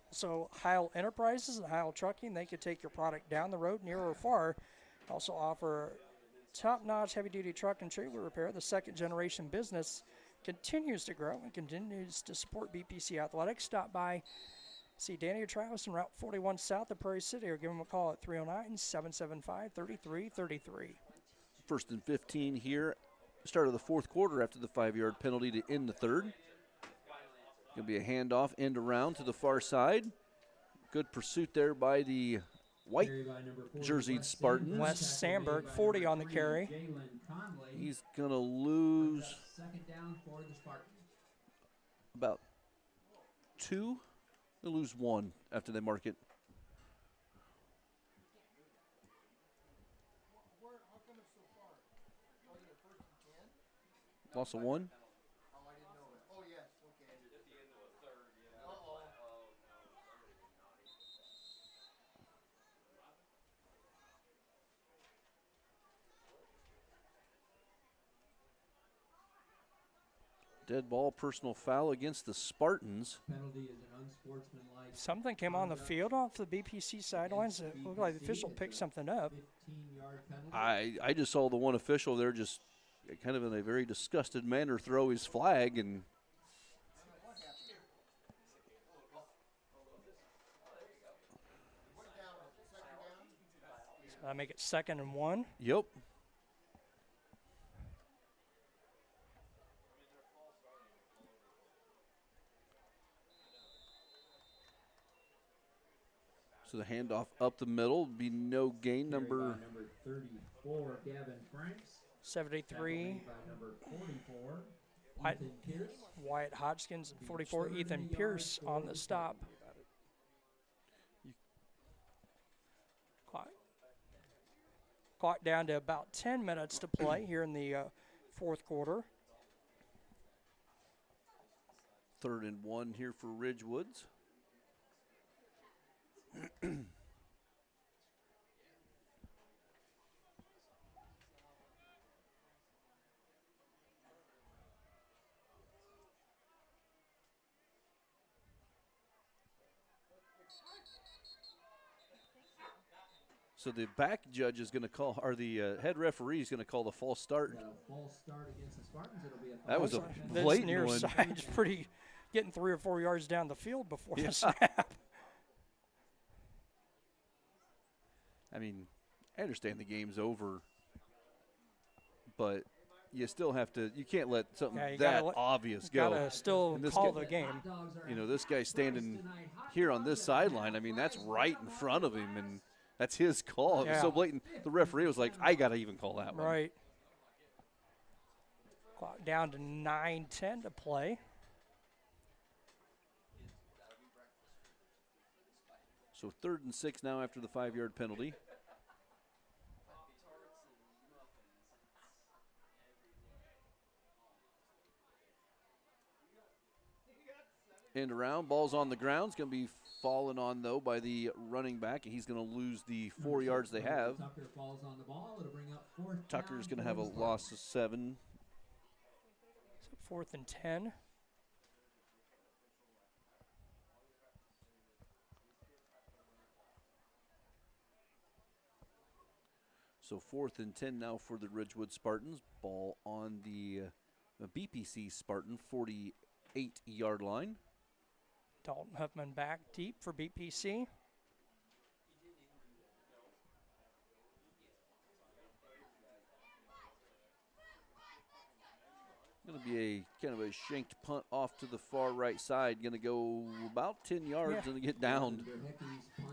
Also, Heil Enterprises and Heil Trucking, they could take your product down the road, near or far. Also offer top-notch heavy-duty truck and trailer repair. The second-generation business continues to grow and continues to support BPC Athletics. Stop by, see Danny or Travis on Route 41 south of Prairie City, or give them a call at 309-775-3333. First and 15 here. Start of the fourth quarter after the 5-yard penalty to end the third. Going to be a handoff end around to the far side. Good pursuit there by the white jerseyed Spartans. Wes Sandberg, 40 on the carry. He's going to lose about 2. They'll lose 1 after they mark it. Loss of 1. Dead ball, personal foul against the Spartans. Penalty is an unsportsmanlike. Something came on the field off the BPC sidelines. It looked like the official picked something up. I just saw the one official there just kind of in a very disgusted manner throw his flag, and so I make it 2nd and 1. Yep. So the handoff up the middle would be no gain. Number 34, Gavin Franks. 73. Number 44, Wyatt Hodgkins, and 44, Ethan Pierce on the stop. Clock down to about 10 minutes to play here in the fourth quarter. 3rd and 1 here for Ridgewoods. So the back judge is going to call, or the head referee is going to call the false start. False start against the Spartans. It'll be a that was a This blatant near one. side is pretty, getting 3 or 4 yards down the field before the snap. I mean, I understand the game's over, but you still have to, you can't let something that obvious go. Got to still call the game. You know, this guy's standing here on this sideline. I mean, that's right in front of him, and that's his call. It was so blatant. The referee was like, I got to even call that one. Right. Clock down to 9:10 to play. So 3rd and 6 now after the 5-yard penalty. End around, ball's on the ground. It's going to be fallen on, though, by the running back, and he's going to lose the 4 yards they have. Tucker falls on the ball. It'll bring up fourth Tucker's down going to have a for the loss of 7. So 4th and 10. So 4th and 10 now for the Ridgewood Spartans. Ball on the BPC Spartan 48-yard line. Dalton Huffman back deep for BPC. Going to be a kind of a shanked punt off to the far right side. Going to go about 10 yards and get downed.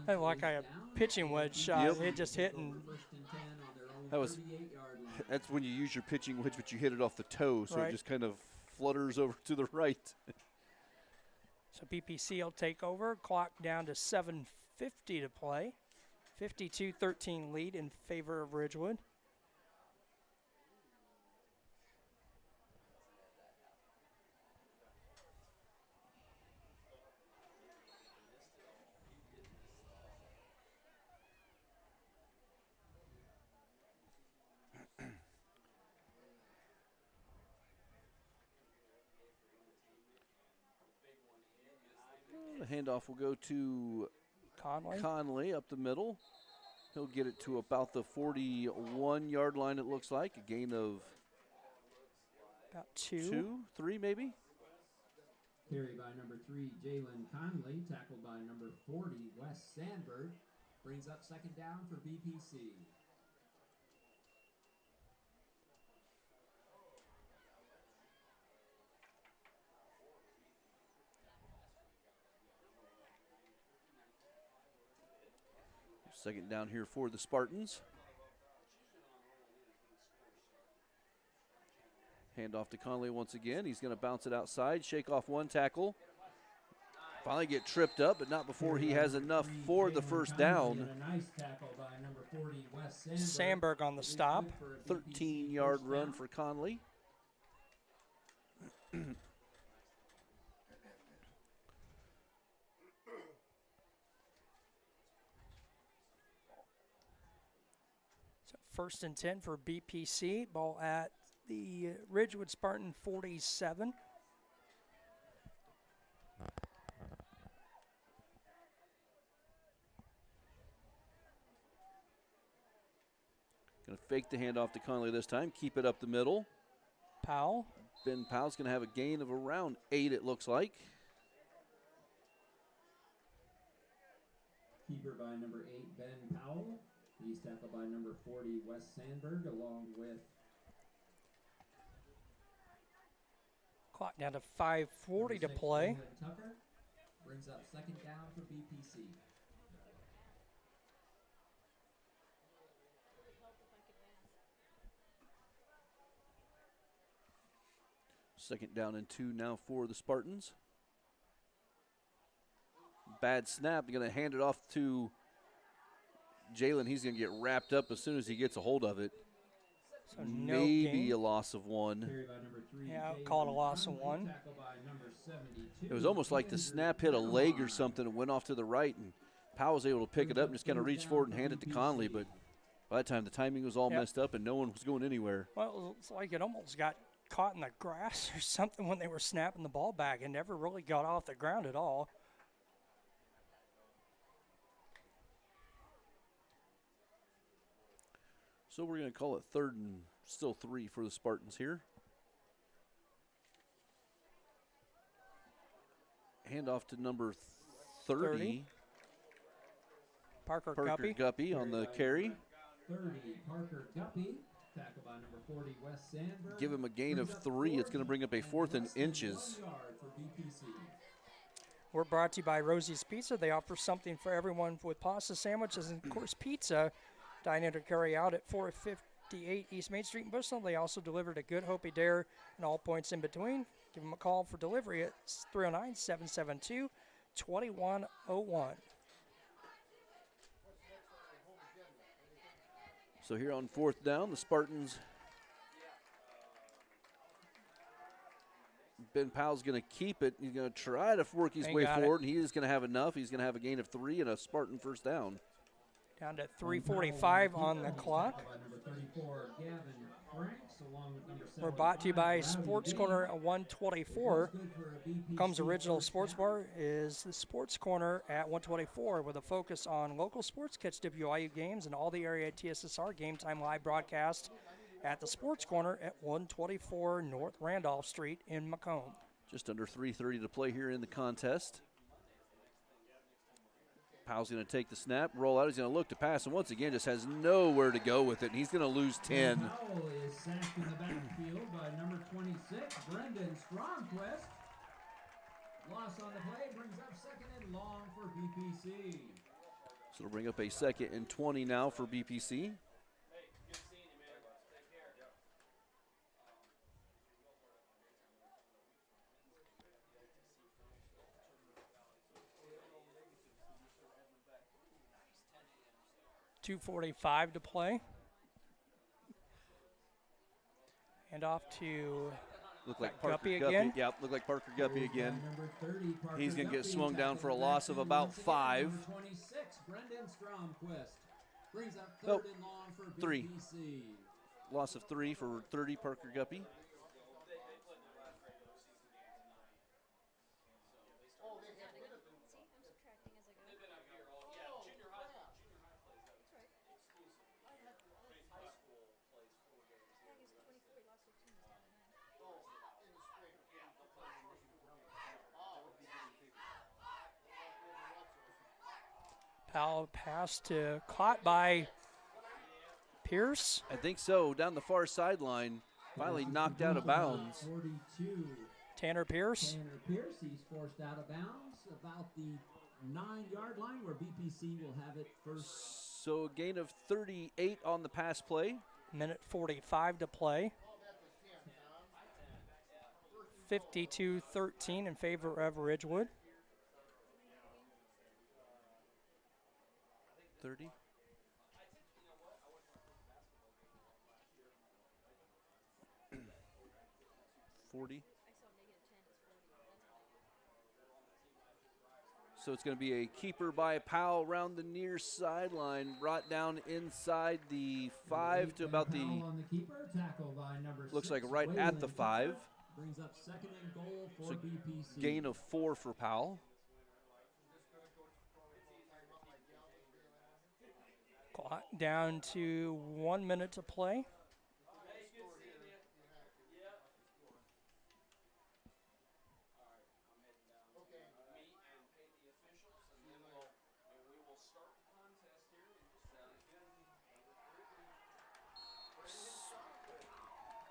Like a pitching wedge shot. It just hit and that's when you use your pitching wedge, but you hit it off the toe, so right. it just kind of flutters over to the right. So BPC will take over. Clock down to 7:50 to play. 52-13 lead in favor of Ridgewood. The handoff will go to Conley up the middle. He'll get it to about the 41-yard line, it looks like. A gain of about 2, 3 maybe. Carry by number 3, Jalen Conley. Tackled by number 40, Wes Sandberg. Brings up second down for BPC. Second down here for the Spartans. Hand off to Conley once again. He's going to bounce it outside, shake off one tackle. Finally get tripped up, but not before he has enough for the first down. Nice tackle by number 40, Wes Sandberg on the stop. 13-yard run for Conley. So 1st and 10 for BPC. Ball at the Ridgewood Spartan 47. Going to fake the handoff to Conley this time. Keep it up the middle. Powell. Ben Powell's going to have a gain of around 8, it looks like. Keeper by number 8, Ben Powell. He's tackled by number 40, Wes Sandberg, along with Clock down to 5:40 to play. Tucker. Brings up second down for BPC. Second down and 2 now for the Spartans. Bad snap. They're going to hand it off to Jalen. He's going to get wrapped up as soon as he gets a hold of it. So no maybe gain. a loss of 1. Yeah, I'll call it a loss of 1. It was almost like the snap hit a leg or something and went off to the right, and Powell was able to pick it up and just kind of reach forward and hand it to Conley, but by that time the timing was all messed up and no one was going anywhere. Well, it's like it almost got caught in the grass or something when they were snapping the ball back and never really got off the ground at all. So we're going to call it 3rd and still 3 for the Spartans here. Hand off to number 30. Parker Guppy on the carry. 30, Parker Guppy. Tackled by number 40, Wes Sandberg. Give him a gain of 3. It's going to bring up a 4th and inches. We're brought to you by Rosie's Pizza. They offer something for everyone with pasta sandwiches and, of course, pizza. Dine in or carry out at 458 East Main Street in Bushnell. They also deliver to Good Hope Adair and all points in between. Give them a call for delivery at 309-772-2101. So here on 4th down, the Spartans Ben Powell's going to keep it. He's going to try to work his way forward, and he is going to have enough. He's going to have a gain of 3 and a Spartan first down. Down to 3:45 on the clock. We're brought to you by Sports Corner at 124. Comes Original Sports Bar is the Sports Corner at 124 with a focus on local sports. Catch WIU games and all the area TSSR Game Time live broadcast at the Sports Corner at 124 North Randolph Street in Macomb. Just under 3:30 to play here in the contest. Powell's going to take the snap, roll out. He's going to look to pass, and once again just has nowhere to go with it. And he's going to lose 10. Powell is sacked in the backfield by number 26, Brendan Stromquist. Loss on the play brings up second and long for BPC. So it'll bring up a 2nd and 20 now for BPC. 2:45 to play. And off to Parker Guppy again. Yep, look like Parker Guppy again. He's going to get swung down for a loss of about 5. 26, Brendan Stromquist. Brings up Nope. third and long for 3. BPC. Loss of 3 for 30, Parker Guppy. Powell pass to caught by Pierce. I think so, down the far sideline. Finally knocked out of bounds. 42. Tanner Pierce. Tanner Pierce, he's forced out of bounds about the 9-yard line where BPC will have it first. So a gain of 38 on the pass play. Minute 45 to play. 52-13 in favor of Ridgewood. 30. So it's going to be a keeper by Powell around the near sideline, brought down inside the 5 to about the, looks like right at the 5. Brings up second and goal for So BPC. gain of 4 for Powell. Clock down to 1 minute to play.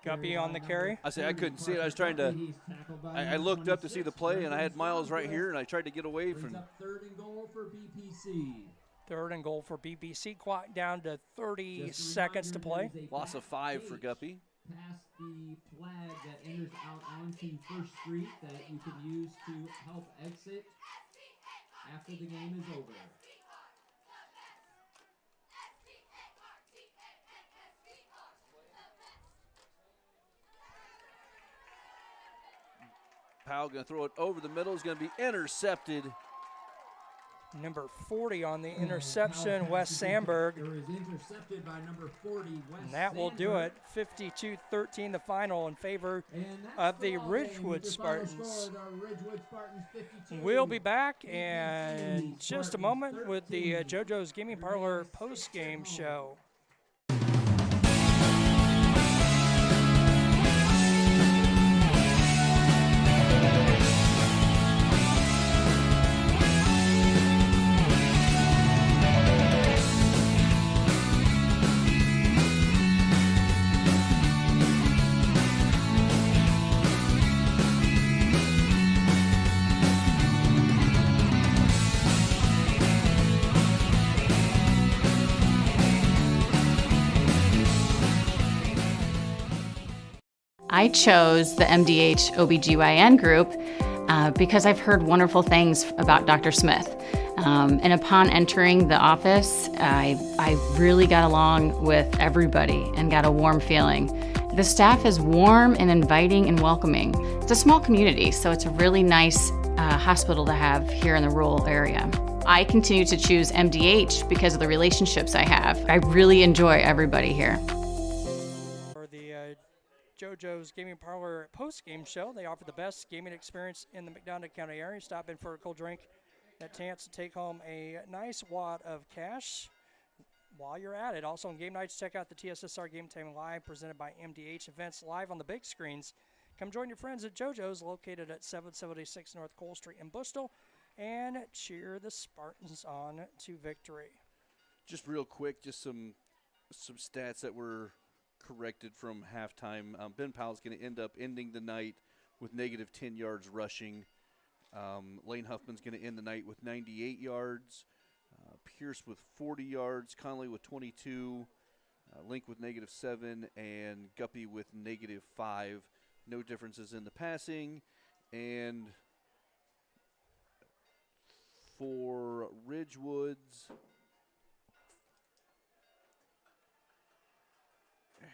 Guppy on the carry. I couldn't see it. I was trying to, I looked up to see the play, and I had Miles right here, and I tried to get away from. Third and goal for BPC. Third and goal for BPC. Clock down to 30 seconds to play. Loss of 5 for Guppy. Past the flag that enters out onto First Street that you can use to help exit after the game is over. Powell going to throw it over the middle. Is going to be intercepted. Number 40 on the interception, Wes Sandberg. There is intercepted by number 40, Wes And that will do it. 52-13 the final in favor of the Ridgewood Spartans. We'll be back in just a moment with the JoJo's Gaming Parlor post-game show. I chose the MDH OBGYN group because I've heard wonderful things about Dr. Smith. And upon entering the office, I really got along with everybody and got a warm feeling. The staff is warm and inviting and welcoming. It's a small community, so it's a really nice hospital to have here in the rural area. I continue to choose MDH because of the relationships I have. I really enjoy everybody here. For the JoJo's Gaming Parlor post-game show, they offer the best gaming experience in the McDonough County area. Stop in for a cold drink, a chance to take home a nice wad of cash while you're at it. Also on game nights, check out the TSSR Game Time Live presented by MDH Events live on the big screens. Come join your friends at JoJo's, located at 776 North Cole Street in Bushnell, and cheer the Spartans on to victory. Just real quick, just some stats that were corrected from halftime. Ben Powell's going to end up ending the night with negative 10 yards rushing. Lane Huffman's going to end the night with 98 yards. Pierce with 40 yards, Conley with 22, Link with negative 7, and Guppy with negative 5. No differences in the passing. And for Ridgewood's,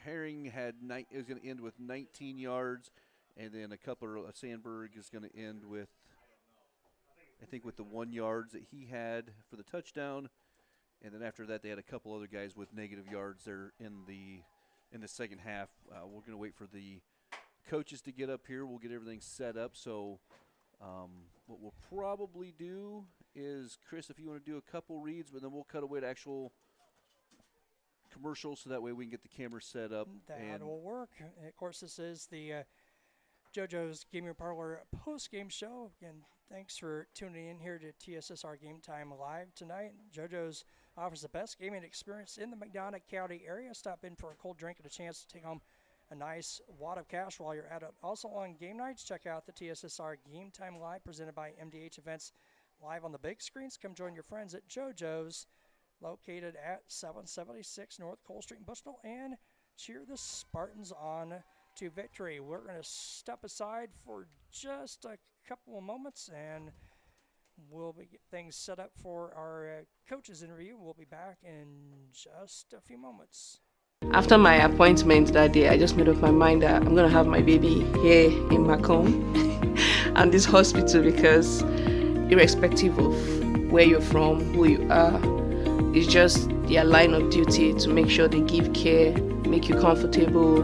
Herring is going to end with 19 yards, and then a couple of Sandberg is going to end with, I think, with the 1 yards that he had for the touchdown. And then after that, they had a couple other guys with negative yards there in the second half. We're going to wait for the coaches to get up here. We'll get everything set up. So what we'll probably do is, Chris, if you want to do a couple reads, but then we'll cut away to actual commercials so that way we can get the camera set up. That will work. And of course, this is the JoJo's Gaming Parlor post-game show. And thanks for tuning in here to TSSR Game Time Live tonight. JoJo's offers the best gaming experience in the McDonough County area. Stop in for a cold drink and a chance to take home a nice wad of cash while you're at it. Also on game nights, check out the TSSR Game Time Live presented by MDH Events live on the big screens. Come join your friends at JoJo's, located at 776 North Cole Street in Bushnell, and cheer the Spartans on to victory. We're going to step aside for just a couple of moments, and we'll get things set up for our coaches interview. We'll be back in just a few moments. After my appointment that day, I just made up my mind that I'm going to have my baby here in Macomb and this hospital, because irrespective of where you're from, who you are, it's just their line of duty to make sure they give care, make you comfortable.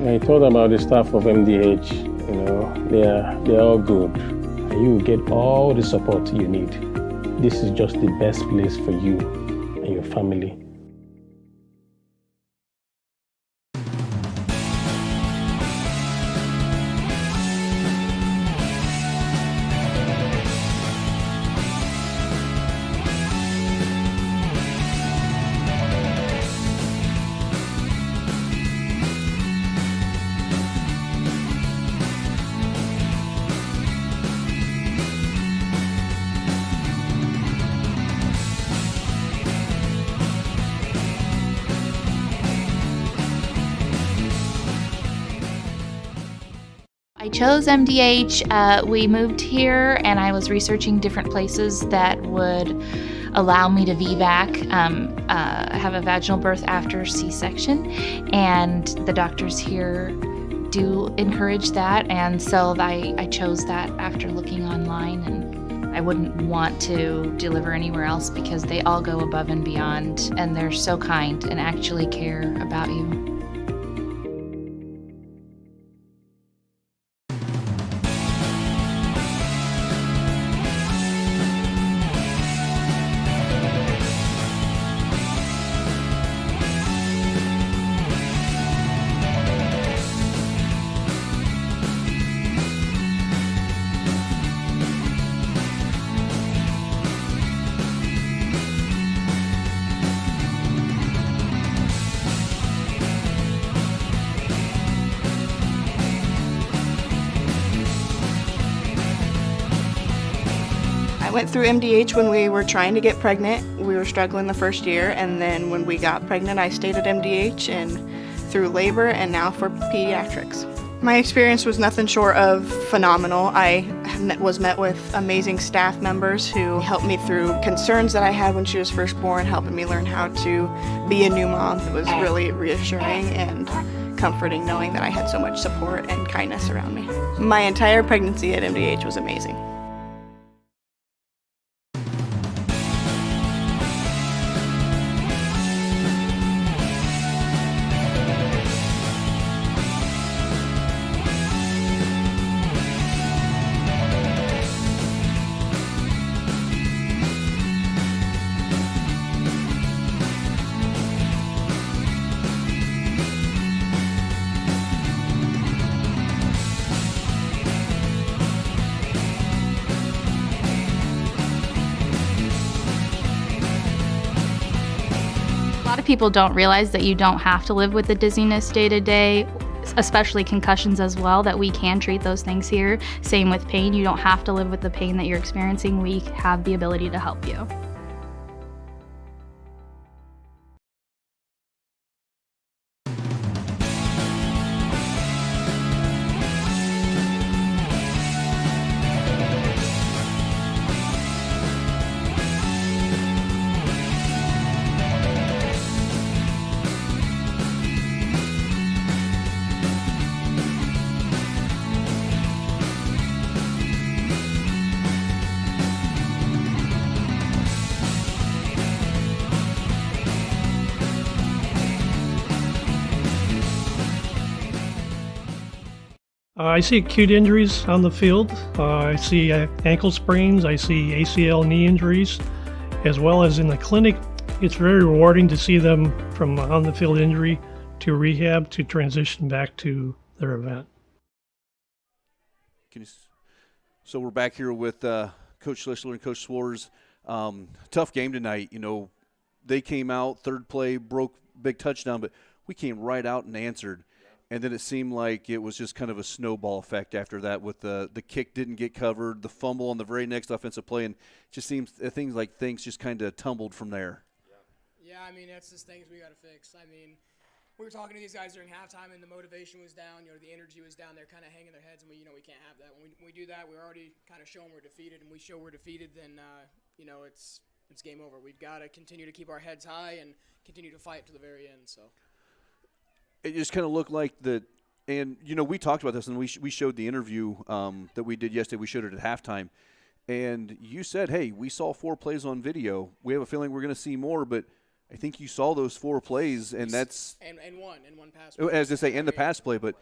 I thought about the staff of MDH, they're all good. And you will get all the support you need. This is just the best place for you and your family. I chose MDH. We moved here, and I was researching different places that would allow me to VBAC, have a vaginal birth after C-section, and the doctors here do encourage that, and so I chose that after looking online, and I wouldn't want to deliver anywhere else because they all go above and beyond, and they're so kind and actually care about you. I went through MDH when we were trying to get pregnant. We were struggling the first year, and then when we got pregnant, I stayed at MDH and through labor and now for pediatrics. My experience was nothing short of phenomenal. I was met with amazing staff members who helped me through concerns that I had when she was first born, helping me learn how to be a new mom. It was really reassuring and comforting knowing that I had so much support and kindness around me. My entire pregnancy at MDH was amazing. A lot of people don't realize that you don't have to live with the dizziness day to day, especially concussions as well, that we can treat those things here. Same with pain. You don't have to live with the pain that you're experiencing. We have the ability to help you. I see acute injuries on the field. I see ankle sprains. I see ACL knee injuries, as well as in the clinic. It's very rewarding to see them from on the field injury to rehab to transition back to their event. So we're back here with Coach Schlichler and Coach Swars. Tough game tonight. You know, they came out, third play, broke big touchdown, but we came right out and answered. And then it seemed like it was just kind of a snowball effect after that with the kick didn't get covered, the fumble on the very next offensive play, and it just seems things just kind of tumbled from there. Yeah, I mean, that's just things we got to fix. I mean, we were talking to these guys during halftime, and the motivation was down. You know, the energy was down. They're kind of hanging their heads, and we can't have that. When we do that, we're already kind of showing we're defeated, and we show we're defeated, then, it's game over. We've got to continue to keep our heads high and continue to fight to the very end, so. It just kind of looked like that, and, we talked about this, and we showed the interview that we did yesterday. We showed it at halftime, and you said, hey, we saw 4 plays on video. We have a feeling we're going to see more, but I think you saw those 4 plays, and that's – And one pass play. As I say, and the pass play, but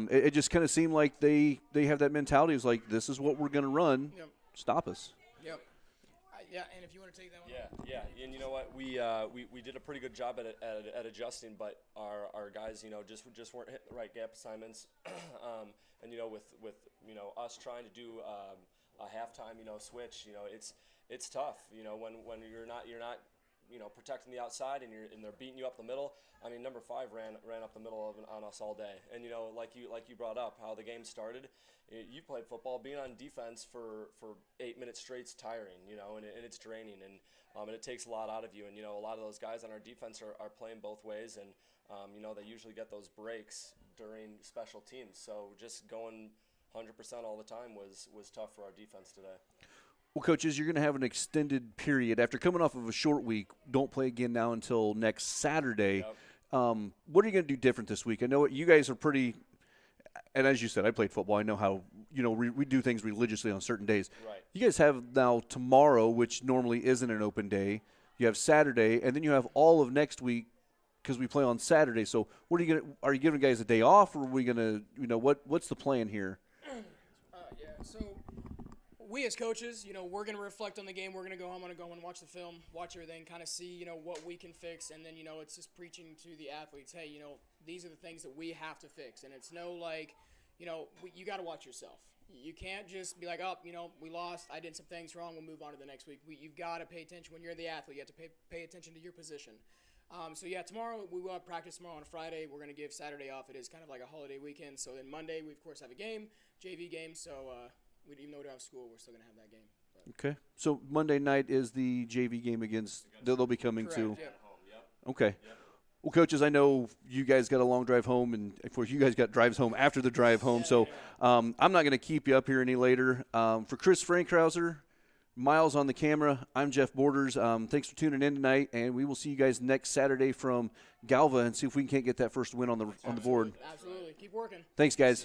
it just kind of seemed like they have that mentality. It was like, this is what we're going to run. Yep. Stop us. Yep. Yeah, and if you want to take that one. Yeah, and you know what, we did a pretty good job at adjusting, but our guys, just weren't hitting the right gap assignments, and with us trying to do a halftime, switch, it's tough, when you're not protecting the outside and they're beating you up the middle. I mean, number 5 ran up the middle on us all day, and like you brought up how the game started. You played football. Being on defense for 8 minutes straight's tiring, and it's draining, and it takes a lot out of you. And a lot of those guys on our defense are playing both ways, and they usually get those breaks during special teams. So just going 100% all the time was tough for our defense today. Well, coaches, you're going to have an extended period after coming off of a short week. Don't play again now until next Saturday. Yep. What are you going to do different this week? I know you guys are pretty. And as you said, I played football. I know how, we do things religiously on certain days. Right. You guys have now tomorrow, which normally isn't an open day. You have Saturday, and then you have all of next week because we play on Saturday. So what are you giving guys a day off, or are we going to, what's the plan here? So we as coaches, we're going to reflect on the game. We're going to go home and watch the film, watch everything, kind of see, what we can fix. And then, it's just preaching to the athletes, hey, these are the things that we have to fix. And it's no like, you got to watch yourself. You can't just be like, oh, we lost. I did some things wrong. We'll move on to the next week. You've got to pay attention when you're the athlete. You have to pay attention to your position. Tomorrow we will have practice tomorrow on a Friday. We're going to give Saturday off. It is kind of like a holiday weekend. So then Monday we, of course, have a game, JV game. So even though we don't have school, we're still going to have that game. Okay. So Monday night is the JV game against they'll be coming Correct, to. Yeah. Okay. Yep. Well, coaches, I know you guys got a long drive home, and of course you guys got drives home after the drive home. I'm not going to keep you up here any later. For Chris Frankrauser, Miles on the camera, I'm Jeff Borders. Thanks for tuning in tonight, and we will see you guys next Saturday from Galva and see if we can't get that first win on the board. Absolutely. Keep working. Thanks, guys.